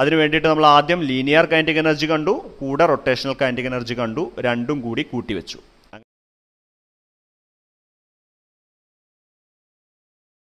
[SPEAKER 1] അതിന് വേണ്ടിയിട്ട് നമ്മൾ ആദ്യം ലീനിയർ കൈനറ്റിക് എനർജി കണ്ടു, കൂടെ റൊട്ടേഷണൽ കൈനറ്റിക് എനർജി കണ്ടു, രണ്ടും കൂടി കൂട്ടിവെച്ചു.